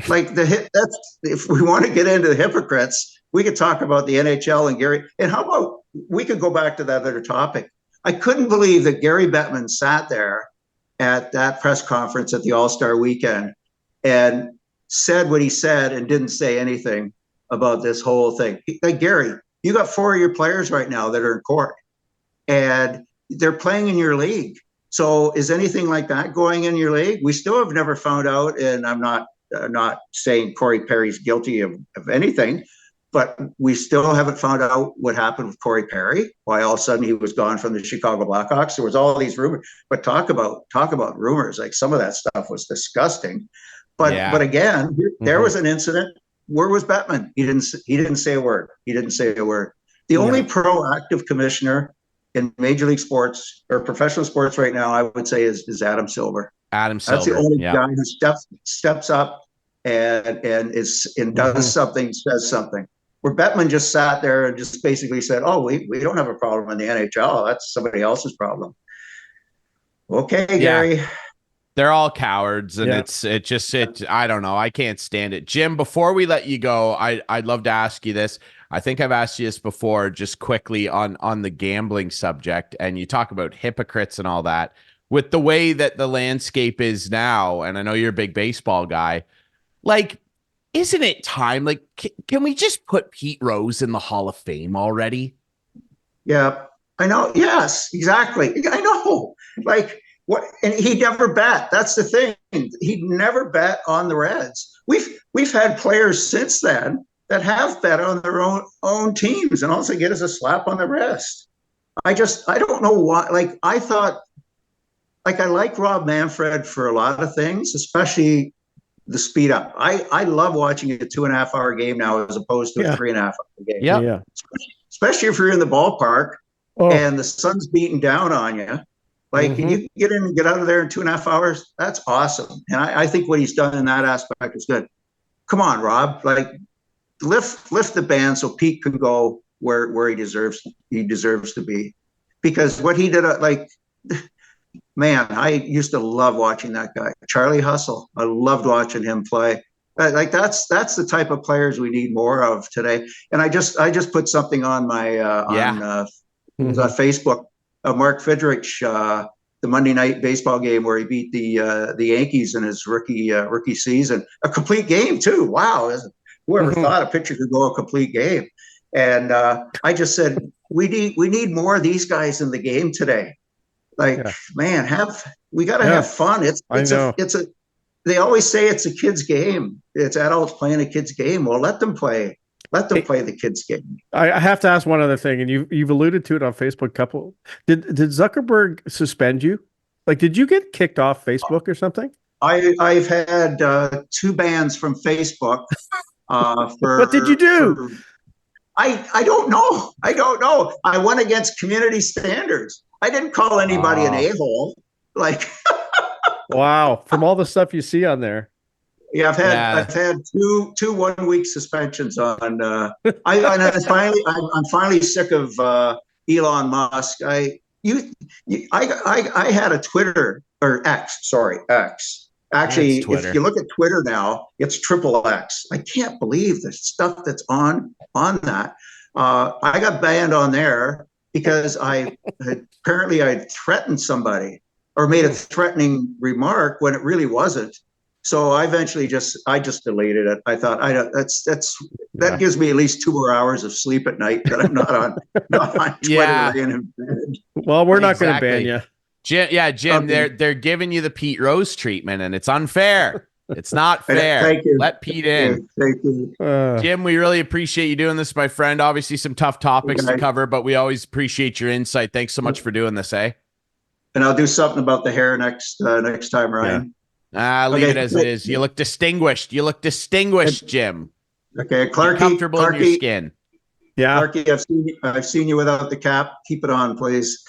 Like that's, if we want to get into the hypocrites, we could talk about the NHL and Gary. And how about we could go back to that other topic? I couldn't believe that Gary Bettman sat there at that press conference at the All-Star weekend and said what he said and didn't say anything about this whole thing. Like, Gary, you got 4 of your players right now that are in court. and they're playing in your league. So is anything like that going in your league? We still have never found out, and I'm not saying Corey Perry's guilty of anything, but we still haven't found out what happened with Corey Perry, why all of a sudden he was gone from the Chicago Blackhawks. There was all these rumors, but talk about rumors. Like, some of that stuff was disgusting. But again, there was an incident. Where was Bettman? He didn't say a word. The only proactive commissioner in Major League Sports or professional sports right now, I would say, is Adam Silver. That's the only guy who steps up and does something, says something. Where Bettman just sat there and just basically said, "Oh, we don't have a problem in the NHL. That's somebody else's problem." Okay, Gary. They're all cowards, and I don't know. I can't stand it. Jim, before we let you go, I'd love to ask you this. I think I've asked you this before, just quickly on the gambling subject, and you talk about hypocrites and all that. With the way that the landscape is now, and I know you're a big baseball guy, like, isn't it time? Like, can we just put Pete Rose in the Hall of Fame already? Yeah, I know. Yes, exactly. I know. Like, what? And he never bet. That's the thing. He never bet on the Reds. We've had players since then that have bet on their own teams, and all they get is a slap on the wrist. I don't know why. Like, I thought, like, I like Rob Manfred for a lot of things, especially the speed up. I love watching a 2.5 hour game now as opposed to a 3.5 hour game. Yeah. Especially if you're in the ballpark and the sun's beating down on you. Like, can you get in and get out of there in 2.5 hours? That's awesome. And I think what he's done in that aspect is good. Come on, Rob. Like, lift the band so Pete can go where he deserves to be. Because what he did, man, I used to love watching that guy, Charlie Hustle. I loved watching him play. Like, that's the type of players we need more of today. And I just put something on my on Facebook. Mark Fidrich, the Monday night baseball game where he beat the Yankees in his rookie season, a complete game too. Wow, whoever thought a pitcher could go a complete game? And I just said we need more of these guys in the game today. Like, man, we got to have fun. They always say it's a kid's game. It's adults playing a kid's game. Well, let them play. Let them play the kids' game. I have to ask one other thing, and you've alluded to it on Facebook. Did Zuckerberg suspend you? Like, did you get kicked off Facebook or something? I've had 2 bans from Facebook. What did you do? I don't know. I went against community standards. I didn't call anybody an a-hole. Like, wow! From all the stuff you see on there. Yeah, I've had two 1-week suspensions on. I'm finally sick of Elon Musk. I had a Twitter or X. Sorry, X. Actually, if you look at Twitter now, it's XXX. I can't believe the stuff that's on that. I got banned on there because I threatened somebody or made a threatening remark when it really wasn't. So I eventually just deleted it. I thought that gives me at least 2 more hours of sleep at night that I'm not on Twitter laying in bed. Well, we're not going to ban you. Jim, they're giving you the Pete Rose treatment, and it's unfair. It's not fair. Thank you. Let Pete in. Thank you. Jim, we really appreciate you doing this, my friend. Obviously some tough topics to cover, but we always appreciate your insight. Thanks so much for doing this, eh? And I'll do something about the hair next time, Ryan. Leave it as it is. You look distinguished. Jim. Okay, Clarkey. Comfortable in your skin. Yeah. Clarkey, I've seen you without the cap. Keep it on, please.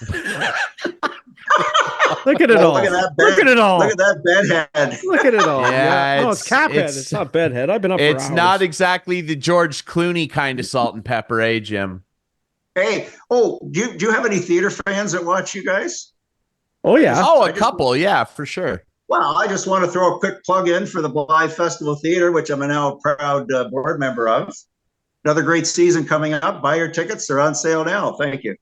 Look at it all. Look at it all. Look at that bed head. Look at it all. Yeah, it's cap head. It's not bed head. I've been up for hours. It's not exactly the George Clooney kind of salt and pepper, eh, Jim? Hey, do you have any theater fans that watch you guys? Oh, yeah. A couple. Yeah, for sure. Well, I just want to throw a quick plug in for the Blythe Festival Theater, which I'm now a proud board member of. Another great season coming up. Buy your tickets. They're on sale now. Thank you.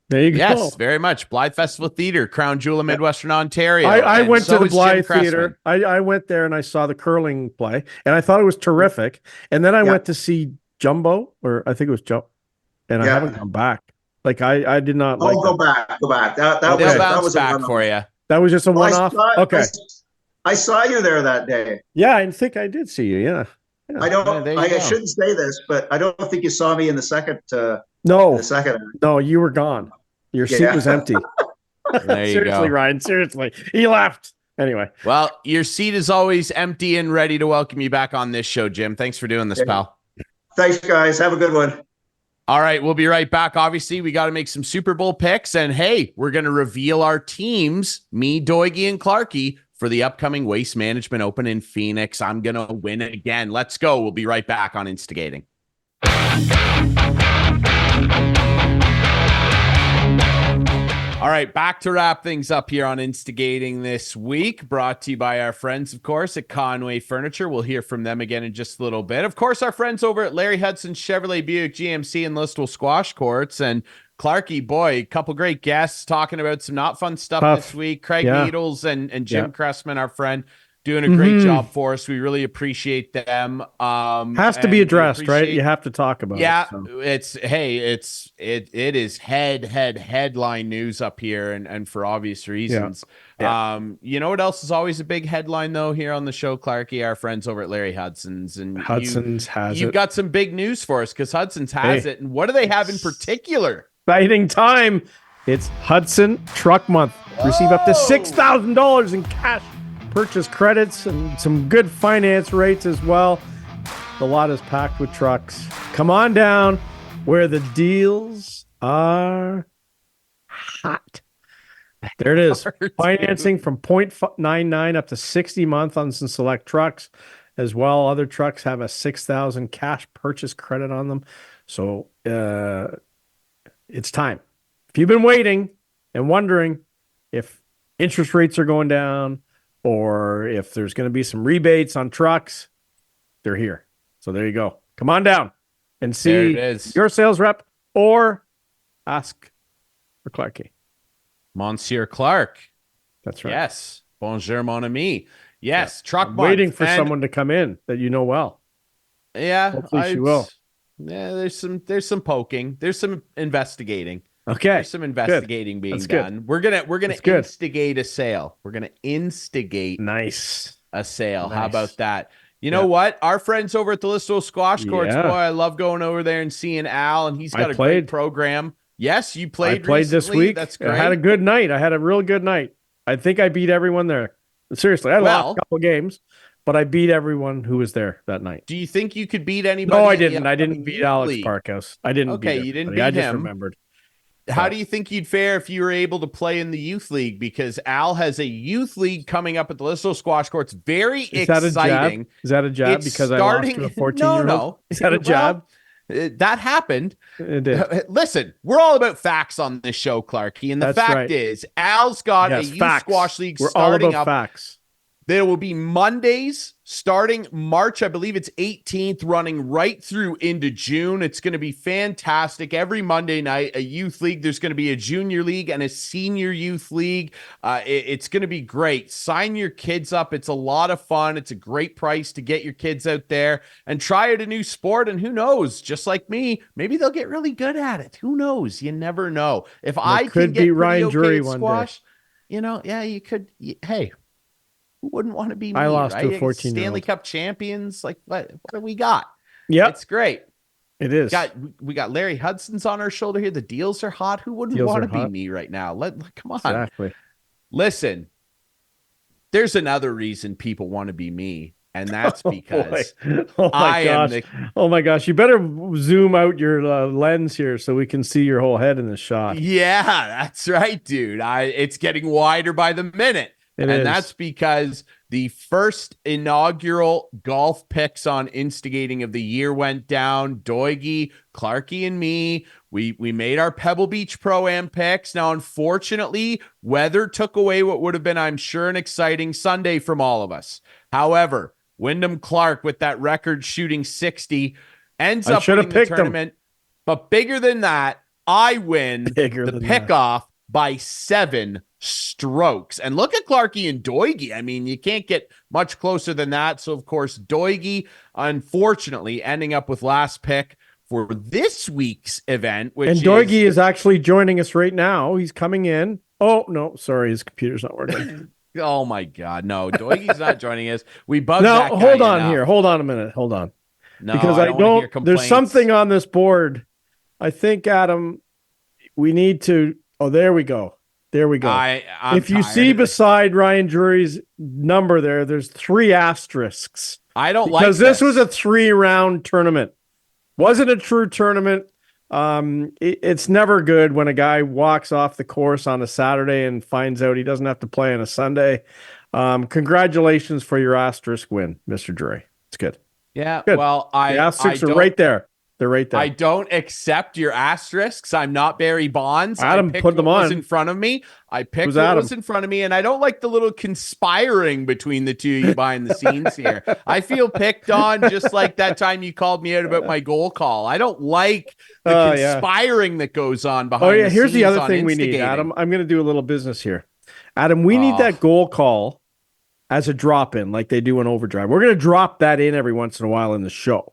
There you go. Yes, very much. Blythe Festival Theater, crown jewel of Midwestern Ontario. I went to the Blythe Theater. I went there and I saw the curling play, and I thought it was terrific. And then I went to see Jumbo, or I think it was Jumbo, and I haven't come back. Like I did not like Go that. back. That They'll was bounce a back one-off. for you. That was just a Well, one-off. Okay. I saw you there that day. Yeah, I think I did see you. Yeah. There you I go. shouldn't say this, but I don't think you saw me in the second. No, The second. no, you were gone. Your seat Yeah. was empty. There you Seriously, go. Ryan. Seriously, he left. Anyway, Well, your seat is always empty and ready to welcome you back on this show, Jim. Thanks for doing this, Okay. pal. Thanks, guys. Have a good one. All right, we'll be right back. Obviously, we got to make some Super Bowl picks. And hey, we're going to reveal our teams, me, Doigie, and Clarkey, for the upcoming Waste Management Open in Phoenix. I'm going to win it again. Let's go. We'll be right back on Instigating. All right, back to wrap things up here on Instigating this week, brought to you by our friends, of course, at Conway Furniture. We'll hear from them again in just a little bit. Of course, our friends over at Larry Hudson Chevrolet Buick GMC and Listowel Squash Courts. And Clarkey, boy, a couple great guests talking about some not fun stuff this week. Craig Needles and Jim Cressman, our friend, doing a great job for us. We really appreciate them. has to be addressed, right? You have to talk about it. So. It is headline news up here, and for obvious reasons. You know what else is always a big headline though here on the show, Clarkey? Our friends over at Larry Hudson's, and you've got some big news for us because Hudson's has it. And what do they have in particular? Exciting time! It's Hudson Truck Month. Receive up to $6,000 in cash purchase credits and some good finance rates as well. The lot is packed with trucks. Come on down where the deals are hot. There it is. Financing from 0.99 up to 60 month on some select trucks as well. Other trucks have a $6,000 cash purchase credit on them. So it's time. If you've been waiting and wondering if interest rates are going down, or if there's going to be some rebates on trucks, they're here. So there you go. Come on down and see your sales rep or ask for Clarkey. Monsieur Clark. That's right. Yes. Bonjour, mon ami. Yes. Truck month. Waiting for someone to come in that you know well. Yeah. Hopefully she will. Yeah, there's some poking. There's some investigating. Okay. There's some investigating being done. We're gonna instigate a sale. We're gonna instigate a sale. How about that? You know what? Our friends over at the Listowel Squash Courts, boy, I love going over there and seeing Al, and he's got a great program. Yes, you played. I played recently. this week. That's great. I had a good night. I had a real good night. I think I beat everyone there. Seriously, I lost a couple of games, but I beat everyone who was there that night. Do you think you could beat anybody? No, I didn't. I didn't beat Alex Parkhouse. I didn't. Okay, beat you didn't beat beat him. I just him. remembered. How do you think you'd fare if you were able to play in the youth league? Because Al has a youth league coming up at the Listowel Squash Courts. Very exciting. Is that a jab? It's because I lost to a 14-year-old? No. Is that a jab? That happened. It did. Listen, we're all about facts on this show, Clarkey. And the fact is, Al's got a youth squash league starting up. Facts. There will be Mondays starting March, I believe it's 18th, running right through into June. It's going to be fantastic. Every Monday night, a youth league. There's going to be a junior league and a senior youth league. It's going to be great. Sign your kids up. It's a lot of fun. It's a great price to get your kids out there and try out a new sport. And who knows, just like me, maybe they'll get really good at it. Who knows? You never know. If I could get Ryan Drury one squash, day. You could. Hey. Who wouldn't want to be me? I lost right? to a 14-year-old. Stanley Cup champions. Like what do we got? Yeah, it's great. It is. We got Larry Hudson's on our shoulder here. The deals are hot. Who wouldn't want to be me right now? Come on. Exactly. Listen, there's another reason people want to be me, and that's because Oh my gosh! You better zoom out your lens here so we can see your whole head in the shot. Yeah, that's right, dude. It's getting wider by the minute. That's because the first inaugural golf picks on Instigating of the year went down. Doigie, Clarkey, and me, we made our Pebble Beach Pro-Am picks. Now, unfortunately, weather took away what would have been, I'm sure, an exciting Sunday from all of us. However, Wyndham Clark, with that record shooting 60, ends up winning the tournament. But bigger than that, I win the pickoff by 7 strokes. And look at Clarkey and Doigie. I mean, you can't get much closer than that. So, of course, Doigie, unfortunately, ending up with last pick for this week's event, which and Doigie is actually joining us right now. He's coming in. Oh, no, sorry. His computer's not working. Oh my God. No, Doigie's not joining us. We bugged No, that guy hold on enough. here. Hold on a minute. Hold on. No, Because I don't want to hear complaints. there's something on this board. I think, Adam, we need to, there we go. There we go. I'm if you tired see of it. beside Ryan Drury's number there's 3 asterisks. I don't Because like this was a 3-round tournament. Wasn't a true tournament. It's never good when a guy walks off the course on a Saturday and finds out he doesn't have to play on a Sunday. Congratulations for your asterisk win, Mr. Drury. It's good. Yeah, Good. well, The asterisks are right there. They're right there. I don't accept your asterisks. I'm not Barry Bonds. Adam I picked put them what on. was in front of me. I picked Who's what Adam? was in front of me, and I don't like the little conspiring between the two of you behind the scenes here. I feel picked on, just like that time you called me out about my goal call. I don't like the conspiring that goes on behind the scenes. Here's the other thing we instigating. need, Adam. I'm going to do a little business here. Adam, we need that goal call as a drop-in like they do in Overdrive. We're going to drop that in every once in a while in the show.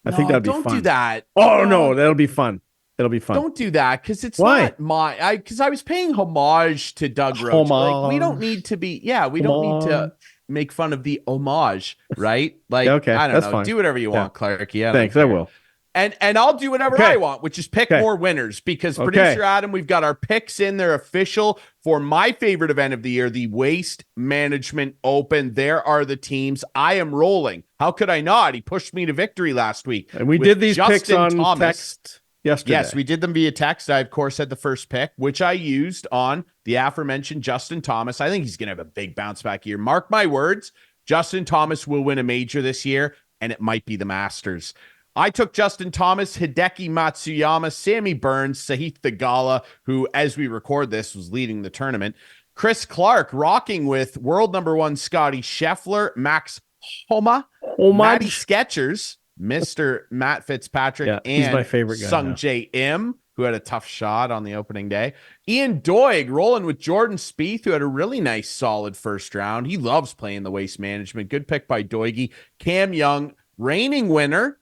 I think that'd be fun. Don't do that. Oh, no, that'll be fun. It'll be fun. Don't do that, because it's Why? not because I was paying homage to Doug Roach. Like, we don't need to be, we don't need to make fun of the homage, right? Like, okay, I don't that's know. fine. Do whatever you want, Clarkey. Thanks, I will. And I'll do whatever I want, which is pick more winners, because producer Adam, we've got our picks in. They're official for my favorite event of the year, the Waste Management Open. There are the teams. I am rolling. How could I not? He pushed me to victory last week. And we did these picks on text yesterday. Yes, we did them via text. I, of course, had the first pick, which I used on the aforementioned Justin Thomas. I think he's going to have a big bounce back year. Mark my words, Justin Thomas will win a major this year, and it might be the Masters. I took Justin Thomas, Hideki Matsuyama, Sammy Burns, Sahith Theegala, who, as we record this, was leading the tournament. Chris Clark rocking with world number 1 Scotty Scheffler, Max Homa, Matty Skechers, Mr. Matt Fitzpatrick, and he's my favorite guy Sung now. J M, who had a tough shot on the opening day. Ian Doig rolling with Jordan Spieth, who had a really nice, solid first round. He loves playing the Waste Management. Good pick by Doigie. Cam Young, reigning winner,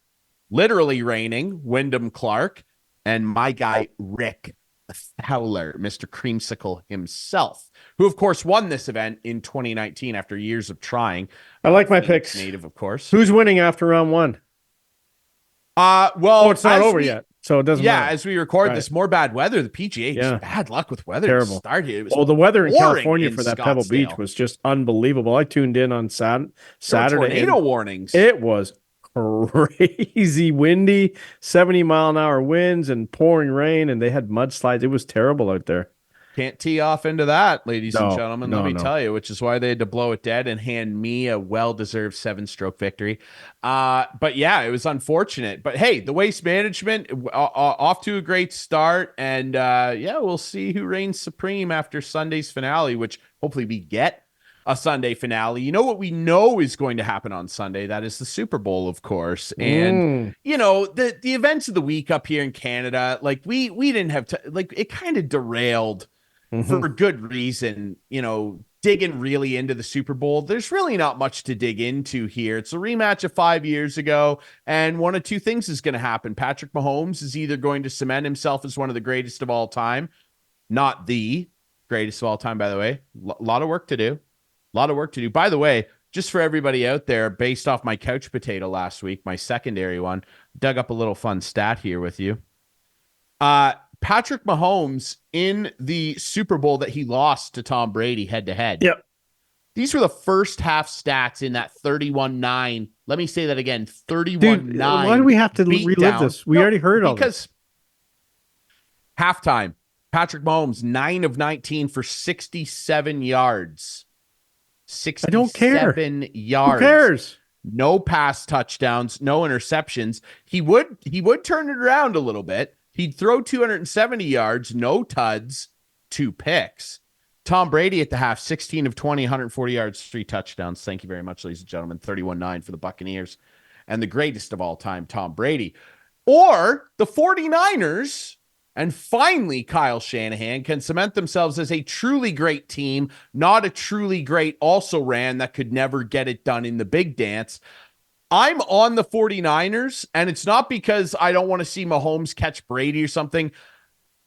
literally reigning, Wyndham Clark, and my guy, Rick Fowler, Mr. Creamsicle himself, who, of course, won this event in 2019 after years of trying. I like my Phoenix picks. native, of course. Who's winning after round 1? Well, it's not over yet, so it doesn't matter. As we record this, more bad weather. The PGA, just bad luck with weather. Terrible. Start here. It was the weather in pouring California in for that Pebble Scottsdale. Beach was just unbelievable. I tuned in on Saturday. Tornado warnings. It was crazy windy, 70-mile-an-hour winds and pouring rain, and they had mudslides. It was terrible out there. Can't tee off into that, ladies and gentlemen, let me no. tell you, which is why they had to blow it dead and hand me a well-deserved 7-stroke victory. But yeah, it was unfortunate. But hey, the Waste Management off to a great start. And we'll see who reigns supreme after Sunday's finale, which hopefully we get a Sunday finale. You know what we know is going to happen on Sunday? That is the Super Bowl, of course. And, the events of the week up here in Canada, like we didn't have to, like, it kind of derailed for good reason, digging really into the Super Bowl. There's really not much to dig into here. It's a rematch of 5 years ago, and one of two things is going to happen. Patrick Mahomes is either going to cement himself as one of the greatest of all time, not the greatest of all time, by the way. A lot of work to do. By the way, just for everybody out there, based off my couch potato last week, my secondary one, dug up a little fun stat here with you. Patrick Mahomes in the Super Bowl that he lost to Tom Brady head-to-head. Yep. These were the first half stats in that 31-9. Let me say that again, 31-9. Dude, why do we have to relive this? We already heard all this. Because halftime, Patrick Mahomes, 9 of 19 for 67 yards. 67 I don't care. yards. Who cares? No pass touchdowns, no interceptions. He would turn it around a little bit. He'd throw 270 yards, no tuds, 2 picks. Tom Brady at the half, 16 of 20, 140 yards, 3 touchdowns. Thank you very much, ladies and gentlemen. 31-9 for the Buccaneers. And the greatest of all time, Tom Brady. Or the 49ers, and finally Kyle Shanahan, can cement themselves as a truly great team, not a truly great also-ran that could never get it done in the big dance. I'm on the 49ers, and it's not because I don't want to see Mahomes catch Brady or something.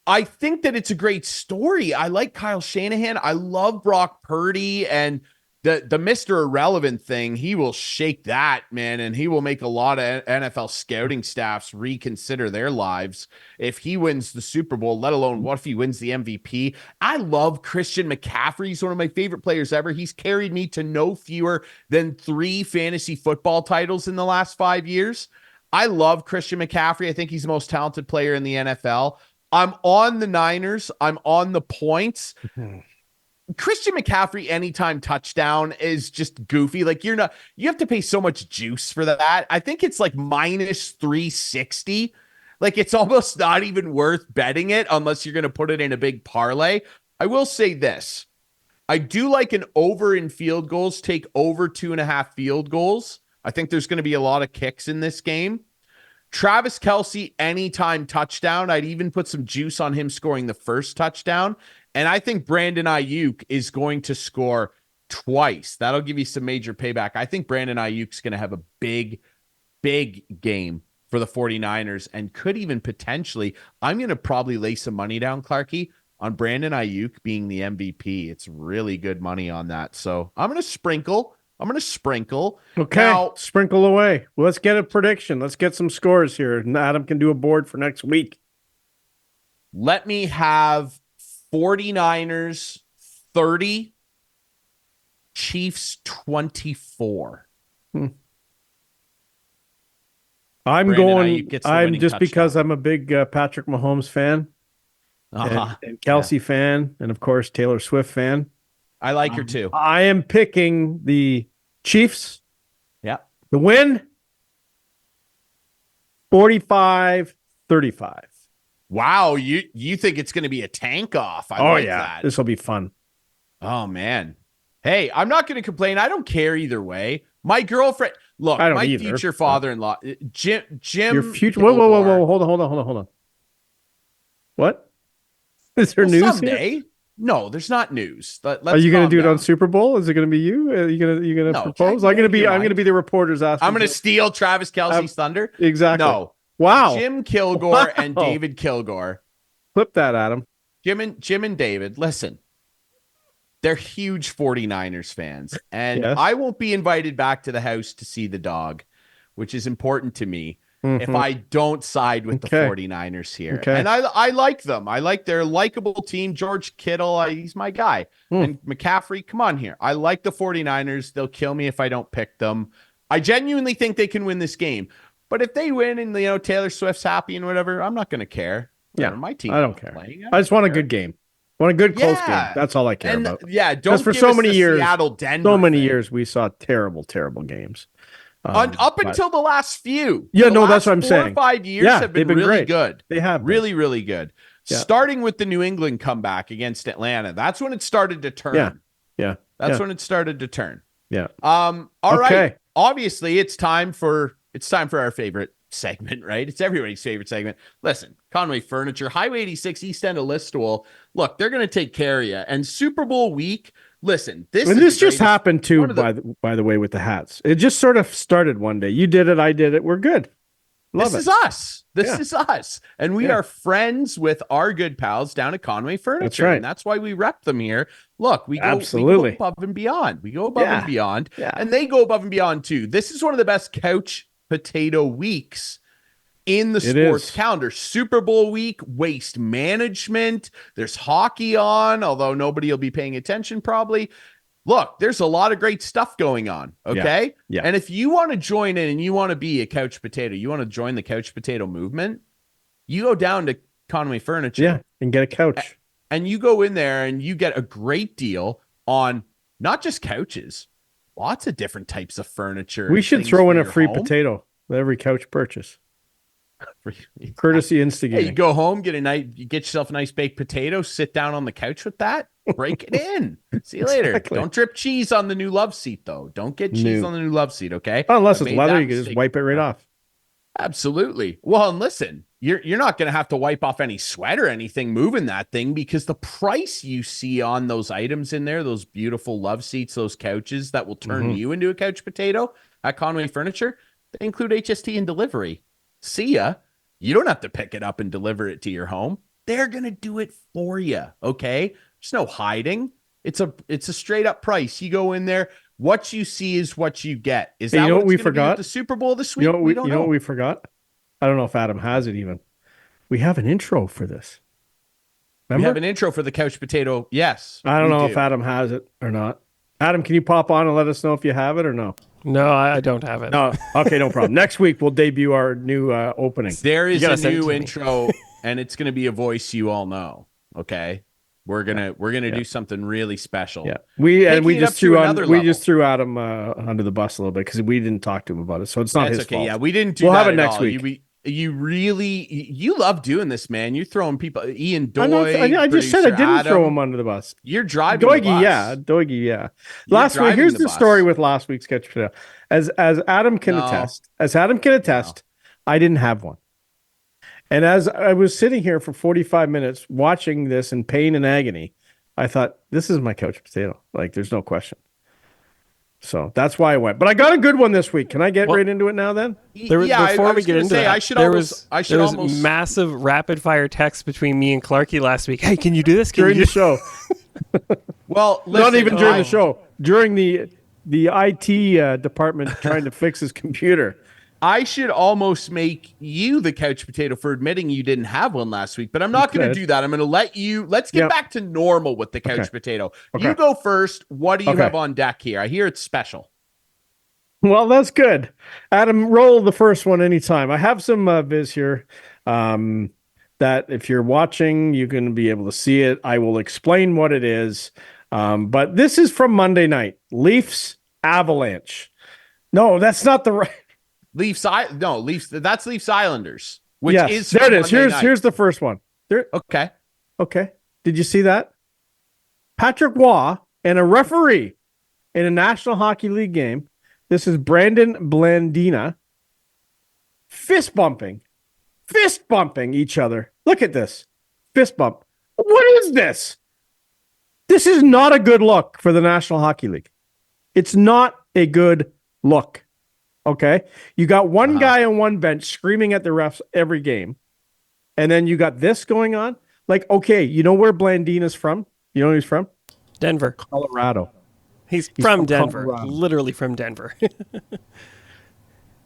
I think that it's a great story. I like Kyle Shanahan. I love Brock Purdy, and the Mr. Irrelevant thing, he will shake that, man, and he will make a lot of NFL scouting staffs reconsider their lives if he wins the Super Bowl, let alone what if he wins the MVP. I love Christian McCaffrey. He's one of my favorite players ever. He's carried me to no fewer than 3 fantasy football titles in the last 5 years. I love Christian McCaffrey. I think he's the most talented player in the NFL. I'm on the Niners. I'm on the points. Christian McCaffrey anytime touchdown is just goofy. Like you have to pay so much juice for that. I think it's like minus 360. Like it's almost not even worth betting it unless you're going to put it in a big parlay. I will say this. I do like an over in field goals, take over 2.5 field goals. I think there's going to be a lot of kicks in this game. Travis Kelce, anytime touchdown. I'd even put some juice on him scoring the first touchdown. And I think Brandon Ayuk is going to score twice. That'll give you some major payback. I think Brandon Ayuk's going to have a big, big game for the 49ers and could even potentially, I'm going to probably lay some money down, Clarkey, on Brandon Ayuk being the MVP. It's really good money on that. So I'm going to sprinkle. Okay, now, sprinkle away. Well, let's get a prediction. Let's get some scores here. And Adam can do a board for next week. Let me have 49ers 30, Chiefs 24. I'm just touchdown. Because I'm a big Patrick Mahomes fan and Kelsey fan, and of course Taylor Swift fan. I like her too. I am picking the Chiefs. Yeah. The win 45-35. Wow, you think it's going to be a tank off? I like that. This will be fun. Oh man. Hey, I'm not going to complain. I don't care either way. My girlfriend, look, I don't my either. future father-in-law, Jim. Your future. Whoa! Hold on. What? Is there news someday? Here? No, there's not news. Are you going to do it on Super Bowl? Is it going to be you? Are you going to propose? I'm going to be the reporters asking. I'm going to steal Travis Kelce's thunder. Exactly. No. Wow. Jim Kilgore and David Kilgore. Flip that, Adam. Jim and David, listen. They're huge 49ers fans. And I won't be invited back to the house to see the dog, which is important to me, if I don't side with the 49ers here. Okay. And I like them. I like their likable team. George Kittle, he's my guy. And McCaffrey, come on here. I like the 49ers. They'll kill me if I don't pick them. I genuinely think they can win this game. But if they win and Taylor Swift's happy and whatever, I'm not going to care. Yeah, my team. I don't care. I just want a good game. Want a good close game. That's all I care about. Yeah, don't for so many years. Seattle, Denver. So many years we saw terrible games. Up until the last few. Yeah, that's what I'm saying. 4 or 5 years have been really great. Good. They have really, really good. Yeah. Starting with the New England comeback against Atlanta. That's when it started to turn. Yeah. That's when it started to turn. Yeah. All right. Obviously, it's time for our favorite segment, right? It's everybody's favorite segment. Listen, Conway Furniture, Highway 86, East End of Listowel. Look, they're going to take care of you. And Super Bowl week, listen, this just happened too, by the way, with the hats. It just sort of started one day. You did it, I did it. We're good. This is us. This is us. And we are friends with our good pals down at Conway Furniture. That's right. And that's why we rep them here. Look, we go above and beyond. We go above and beyond. Yeah. And they go above and beyond too. This is one of the best couch potato weeks in the sports calendar. Super Bowl week, waste management. There's hockey on, although nobody will be paying attention probably. Look, there's a lot of great stuff going on. Okay. Yeah. And if you want to join in and you want to be a couch potato, you want to join the couch potato movement, you go down to Conway Furniture. Yeah. And get a couch. And you go in there and you get a great deal on not just couches, lots of different types of furniture. We should throw in a free potato with every couch purchase. Courtesy instigating. Hey, you go home, you get yourself a nice baked potato, sit down on the couch with that, break it in. See you later. Exactly. Don't drip cheese on the new love seat, though. Don't get cheese on the new love seat, okay? Unless it's leather, you can just wipe it right off. Absolutely. Well, and listen, you're not going to have to wipe off any sweat or anything moving that thing, because the price you see on those items in there, those beautiful love seats, those couches that will turn you into a couch potato at Conway Furniture, They include HST and delivery. See ya. You don't have to pick it up and deliver it to your home. They're going to do it for you. Okay. There's no hiding. It's a straight up price. You go in there. What you see is what you get. Is that what we forgot? The Super Bowl this week? You know what we forgot? I don't know if Adam has it even. We have an intro for this. Remember? We have an intro for the couch potato. Yes. I don't know if Adam has it or not. Adam, can you pop on and let us know if you have it or no? No, I don't have it. No. Okay, no problem. Next week we'll debut our new opening. There is a new intro, and it's going to be a voice you all know. Okay, we're gonna do something really special. Yeah, we just threw Adam under the bus a little bit because we didn't talk to him about it, so it's not his fault. Yeah, we didn't do. We'll have it next week. You love doing this, man. You're throwing people. Ian Doig. I just said I didn't throw him under the bus. You're driving Doigie, the bus. Doigie, yeah. Last week, here's the story with last week's sketch potato. As Adam can attest, I didn't have one. And as I was sitting here for 45 minutes watching this in pain and agony, I thought, this is my couch potato. Like, there's no question. So that's why I went. But I got a good one this week. Can I get right into it now then? Before we get into that, there was massive rapid fire text between me and Clarkey last week. Hey, can you do this? During the show. Well, listen, not even during the show. During the IT department trying to fix his computer. I should almost make you the couch potato for admitting you didn't have one last week, but I'm not going to do that. I'm going to let's get back to normal with the couch potato. Okay. You go first. What do you have on deck here? I hear it's special. Well, that's good. Adam, roll the first one anytime. I have some viz here that if you're watching, you can be able to see it. I will explain what it is. But this is from Monday night. Leafs Avalanche. No, that's not the right. Leafs. That's Leafs Islanders. Which is there. It is. Here's the first one. There. Okay. Did you see that? Patrick Waugh and a referee in a National Hockey League game. This is Brandon Blandina. Fist bumping each other. Look at this. Fist bump. What is this? This is not a good look for the National Hockey League. It's not a good look. Okay? You got one guy on one bench screaming at the refs every game. And then you got this going on. Like, okay, you know where Blandina's from? You know where he's from? Denver. Colorado. He's from Denver. Colorado. Literally from Denver.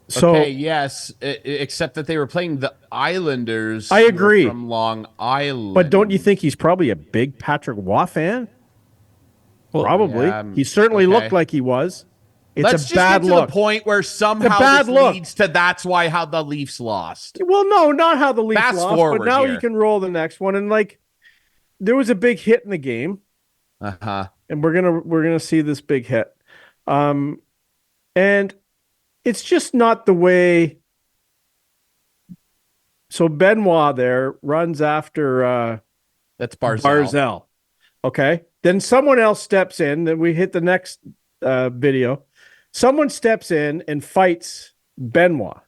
So, okay, yes, except that they were playing the Islanders. I agree. From Long Island. But don't you think he's probably a big Patrick Waugh fan? Well, probably. Yeah, he certainly looked like he was. Let's just get to the point where somehow this leads to that's why how the Leafs lost. Well, no, not how the Leafs lost, but now here. You can roll the next one. And like, there was a big hit in the game. And we're gonna see this big hit. And it's just not the way. So Benoit there runs after that's Barzal. Barzal. Okay. Then someone else steps in. Then we hit the next video. Someone steps in and fights Benoit.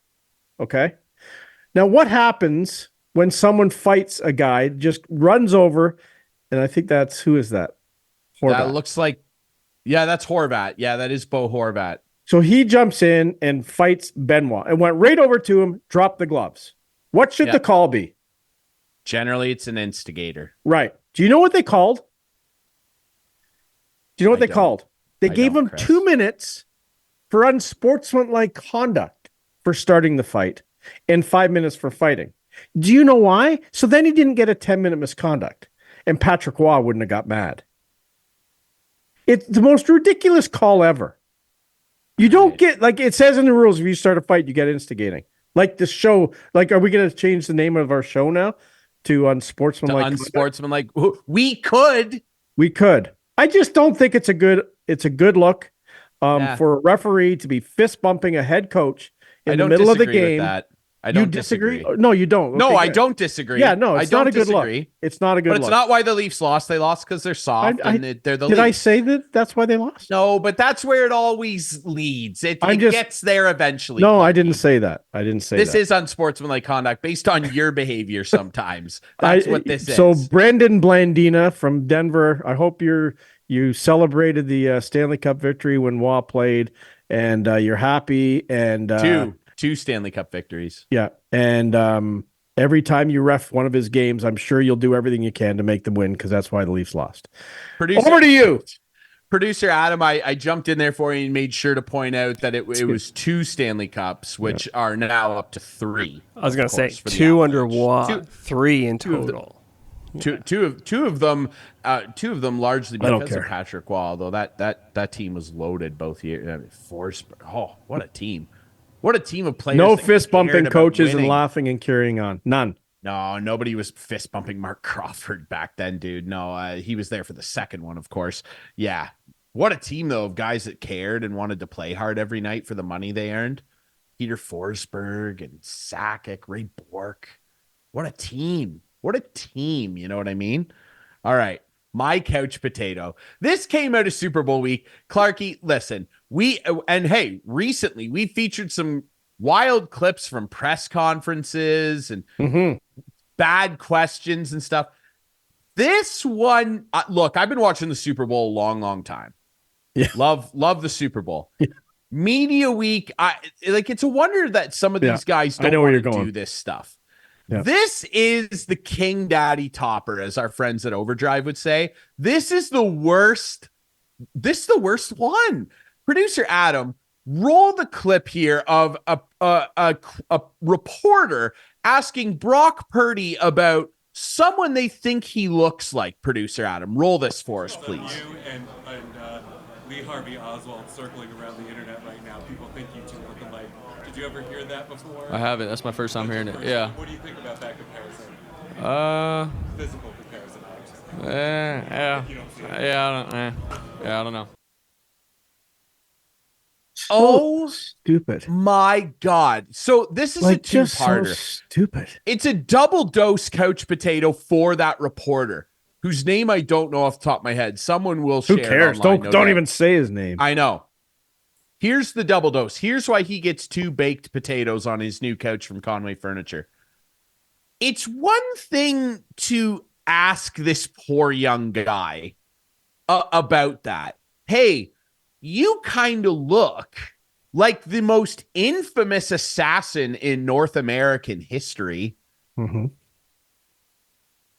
Okay. Now, what happens when someone fights a guy, just runs over, and I think who is that? Horvat. That looks like, that's Horvat. Yeah, that is Bo Horvat. So he jumps in and fights Benoit and went right over to him, dropped the gloves. What should the call be? Generally, it's an instigator. Right. Do you know what they called? They gave him 2 minutes for unsportsmanlike conduct for starting the fight and 5 minutes for fighting. Do you know why? So then he didn't get a 10-minute misconduct, and Patrick Waugh wouldn't have got mad. It's the most ridiculous call ever. You don't get, like it says in the rules, if you start a fight, you get instigating. Like the show, like, are we going to change the name of our show now to unsportsmanlike? Unsportsmanlike. We could. I just don't think it's a good look for a referee to be fist bumping a head coach in the middle of the game. I don't disagree. No, you don't. No, I don't disagree. Yeah, no, it's not a good look. It's not a good look. But it's not why the Leafs lost. They lost because they're soft and they're the Leafs. Did I say that's why they lost? No, but that's where it always leads. It gets there eventually. No, I didn't say that. This is unsportsmanlike conduct based on your behavior sometimes. That's what this is. So Brandon Blandina from Denver, I hope you celebrated the Stanley Cup victory when Waugh played, and you're happy. And 2 Stanley Cup victories. Yeah. And every time you ref one of his games, I'm sure you'll do everything you can to make them win, because that's why the Leafs lost. Over to you. Producer Adam, I jumped in there for you and made sure to point out that it was 2 Stanley Cups, which are now up to 3. I was going to say 2 under what? 3 in total. Two of them largely because of Patrick Waugh, although that team was loaded both years. I mean, Forsberg, oh, what a team! What a team of players. No fist bumping coaches and laughing and carrying on. None. No, nobody was fist bumping Mark Crawford back then, dude. No, he was there for the second one, of course. Yeah. What a team, though, of guys that cared and wanted to play hard every night for the money they earned. Peter Forsberg and Sakic, Ray Bourque. What a team. What a team. You know what I mean? All right. My couch potato. This came out of Super Bowl week. Clarkey, listen, recently we featured some wild clips from press conferences and bad questions and stuff. This one, look, I've been watching the Super Bowl a long time. Yeah. Love the Super Bowl. Yeah. Media week, it's a wonder that some of these guys don't want to do this stuff. Yeah. This is the King Daddy topper, as our friends at Overdrive would say. This is the worst. This is the worst one. Producer Adam, roll the clip here of a reporter asking Brock Purdy about someone they think he looks like. Producer Adam, roll this for us, please. You and Lee Harvey Oswald circling around the internet right now. People think you two look alike. Did you ever hear that before? I haven't. That's my first time hearing it. Yeah. What do you think about that comparison? Physical comparison, obviously. I don't know. Oh, stupid. My God. So this is a two-parter. So stupid. It's a double dose couch potato for that reporter, whose name I don't know off the top of my head. Someone will share. Who cares? Don't even say his name. I know. Here's the double dose. Here's why he gets 2 baked potatoes on his new couch from Conway Furniture. It's one thing to ask this poor young guy about that. Hey, you kind of look like the most infamous assassin in North American history. Mm-hmm.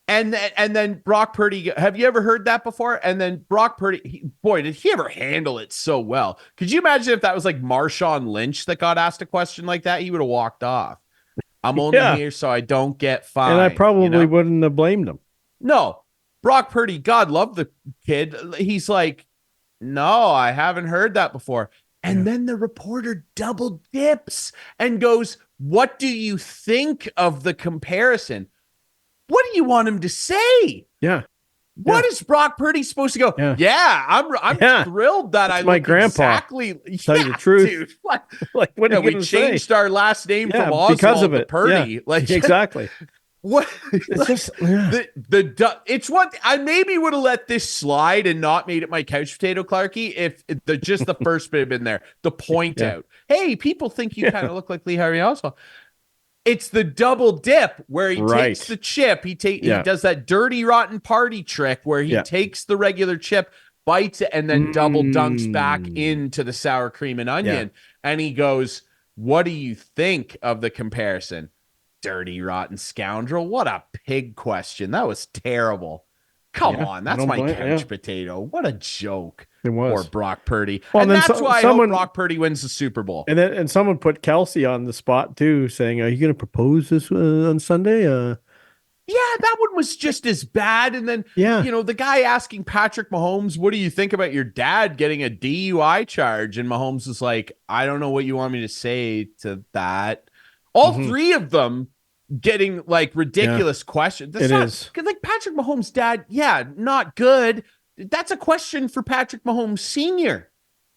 And then Brock Purdy, have you ever heard that before? And then Brock Purdy, boy, did he ever handle it so well. Could you imagine if that was like Marshawn Lynch that got asked a question like that? He would have walked off. I'm only here so I don't get fined. And I probably wouldn't have blamed him. No. Brock Purdy, God love the kid. He's like, no, I haven't heard that before. And then the reporter double dips and goes, what do you think of the comparison? What do you want him to say? Yeah. What is Brock Purdy supposed to go? I'm thrilled that I my grandpa. Exactly. Tell you the truth. Dude, what are you we changed our last name from Oswald because of it. to Purdy. Yeah. Like exactly. What? It's just it's what I maybe would have let this slide and not made it my couch potato, Clarkey, if just the first bit had been there. The point out. Hey, people think you kind of look like Lee Harvey Oswald. It's the double dip where he takes the chip. He does that dirty, rotten party trick where he takes the regular chip, bites it, and then double dunks back into the sour cream and onion. Yeah. And he goes, what do you think of the comparison? Dirty, rotten scoundrel. What a pig question. That was terrible. Come on. That's my couch potato. What a joke. It was. Or Brock Purdy. Well, and that's why I hope Brock Purdy wins the Super Bowl. And someone put Kelsey on the spot too, saying, are you going to propose this on Sunday? Yeah, that one was just as bad. And then, the guy asking Patrick Mahomes, what do you think about your dad getting a DUI charge? And Mahomes is like, I don't know what you want me to say to that. All 3 of them getting like ridiculous questions. That's because like Patrick Mahomes' dad, not good. That's a question for Patrick Mahomes Sr.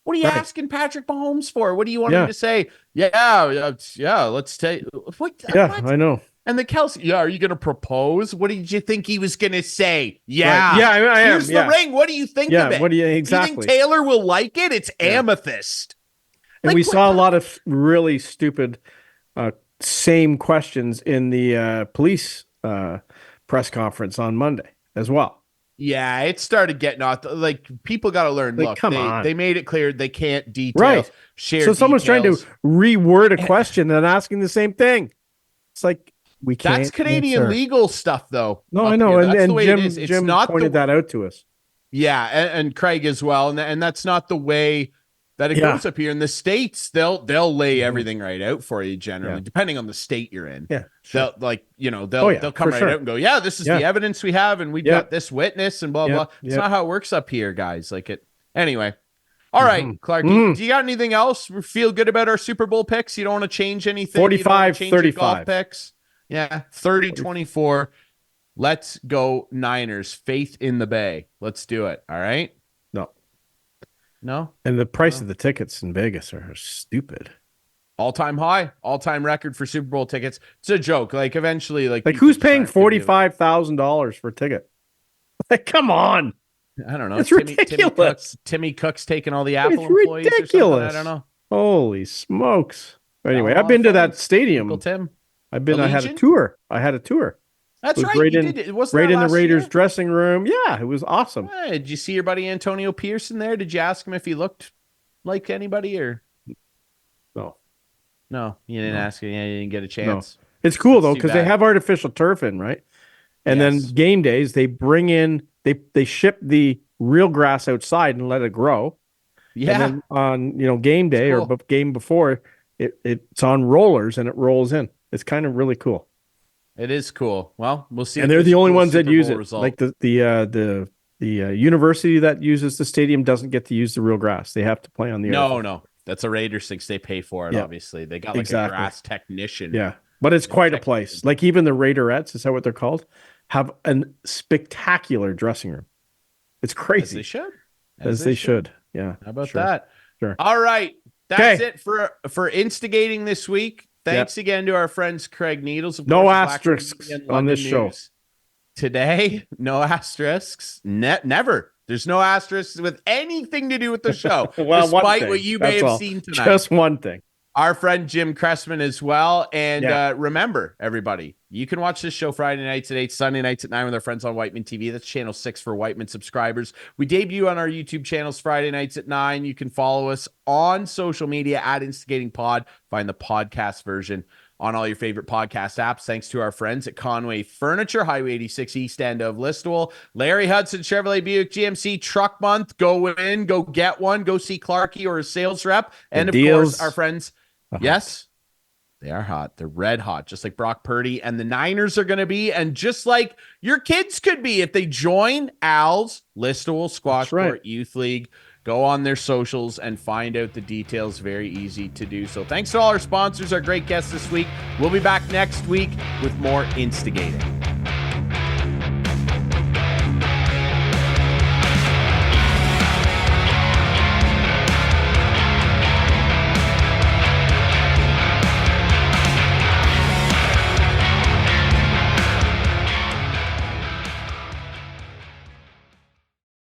What are you asking Patrick Mahomes for? What do you want him to say? Let's take. What? I know. And the Kelsey, are you going to propose? What did you think he was going to say? I am. Here's the ring. What do you think of it? What do you exactly? Do you think Taylor will like it? It's amethyst. And we saw a lot of really stupid same questions in the police press conference on Monday as well. Yeah, it started getting off. Like, people got to learn. Like, look, come on. They made it clear they can't detail share. So someone's trying to reword a question and asking the same thing. It's like, we can't. That's Canadian legal stuff, though. No, I know, and the way Jim, it is. Jim pointed that out to us. Yeah, and Craig as well, and that's not the way that it goes up here in the States. They'll lay everything right out for you generally, depending on the state you're in. Yeah, sure. They'll come right out and go, yeah, this is the evidence we have, and we've got this witness, and blah blah. It's not how it works up here, guys. Anyway. All right, Clarkey, do you got anything else? We feel good about our Super Bowl picks? You don't want to change anything? 45-35 picks? Yeah, 30-24. Let's go Niners. Faith in the Bay. Let's do it. All right? No? And the price of the tickets in Vegas are stupid. All-time high. All-time record for Super Bowl tickets. It's a joke. Eventually, who's paying $45,000 for a ticket? Come on. I don't know. It's ridiculous. Timmy Cook's taking all the Apple it's employees ridiculous. Or something. I don't know. Holy smokes. Anyway, I've been to that stadium. Tim. I had a tour. That's right. Right you in, did. It was right in the Raiders dressing room. Yeah, it was awesome. Hey, did you see your buddy Antonio Pearson there? Did you ask him if he looked like anybody or? No, you didn't ask him. Yeah, you didn't get a chance. No. It's cool though, because they have artificial turf in, right? And then game days, they bring in, they ship the real grass outside and let it grow. Yeah. And then on game day or game before, it's on rollers and it rolls in. It's kind of really cool. It is cool. Well, we'll see. And they're the only ones that use it. Result. Like the university that uses the stadium doesn't get to use the real grass. They have to play on the earth. No. That's a Raiders thing. They pay for it, obviously. They got a grass technician. Yeah. But it's quite a place. Like even the Raiderettes, is that what they're called? Have a spectacular dressing room. It's crazy. As they should. As they should. Yeah. How about that? Sure. All right. That's it for instigating this week. Thanks again to our friends Craig Needles. No asterisks on this show. Today, no asterisks. Never. There's no asterisks with anything to do with the show. Well, despite what you may have seen tonight. Just one thing. Our friend Jim Cressman as well. And remember, everybody, you can watch this show Friday nights at 8, Sunday nights at 9 with our friends on Whiteman TV. That's channel 6 for Whiteman subscribers. We debut on our YouTube channels Friday nights at 9. You can follow us on social media at Instigating Pod. Find the podcast version on all your favorite podcast apps. Thanks to our friends at Conway Furniture, Highway 86 East End of Listowel. Larry Hudson, Chevrolet Buick GMC Truck Month. Go in, go get one. Go see Clarkey or a sales rep. And of course, our friends. Yes, they are hot. They're red hot, just like Brock Purdy and the Niners are going to be. And just like your kids could be if they join Al's Listowel Squash Court Youth League. Go on their socials and find out the details. Very easy to do so. Thanks to all our sponsors, our great guests this week. We'll be back next week with more Instigating.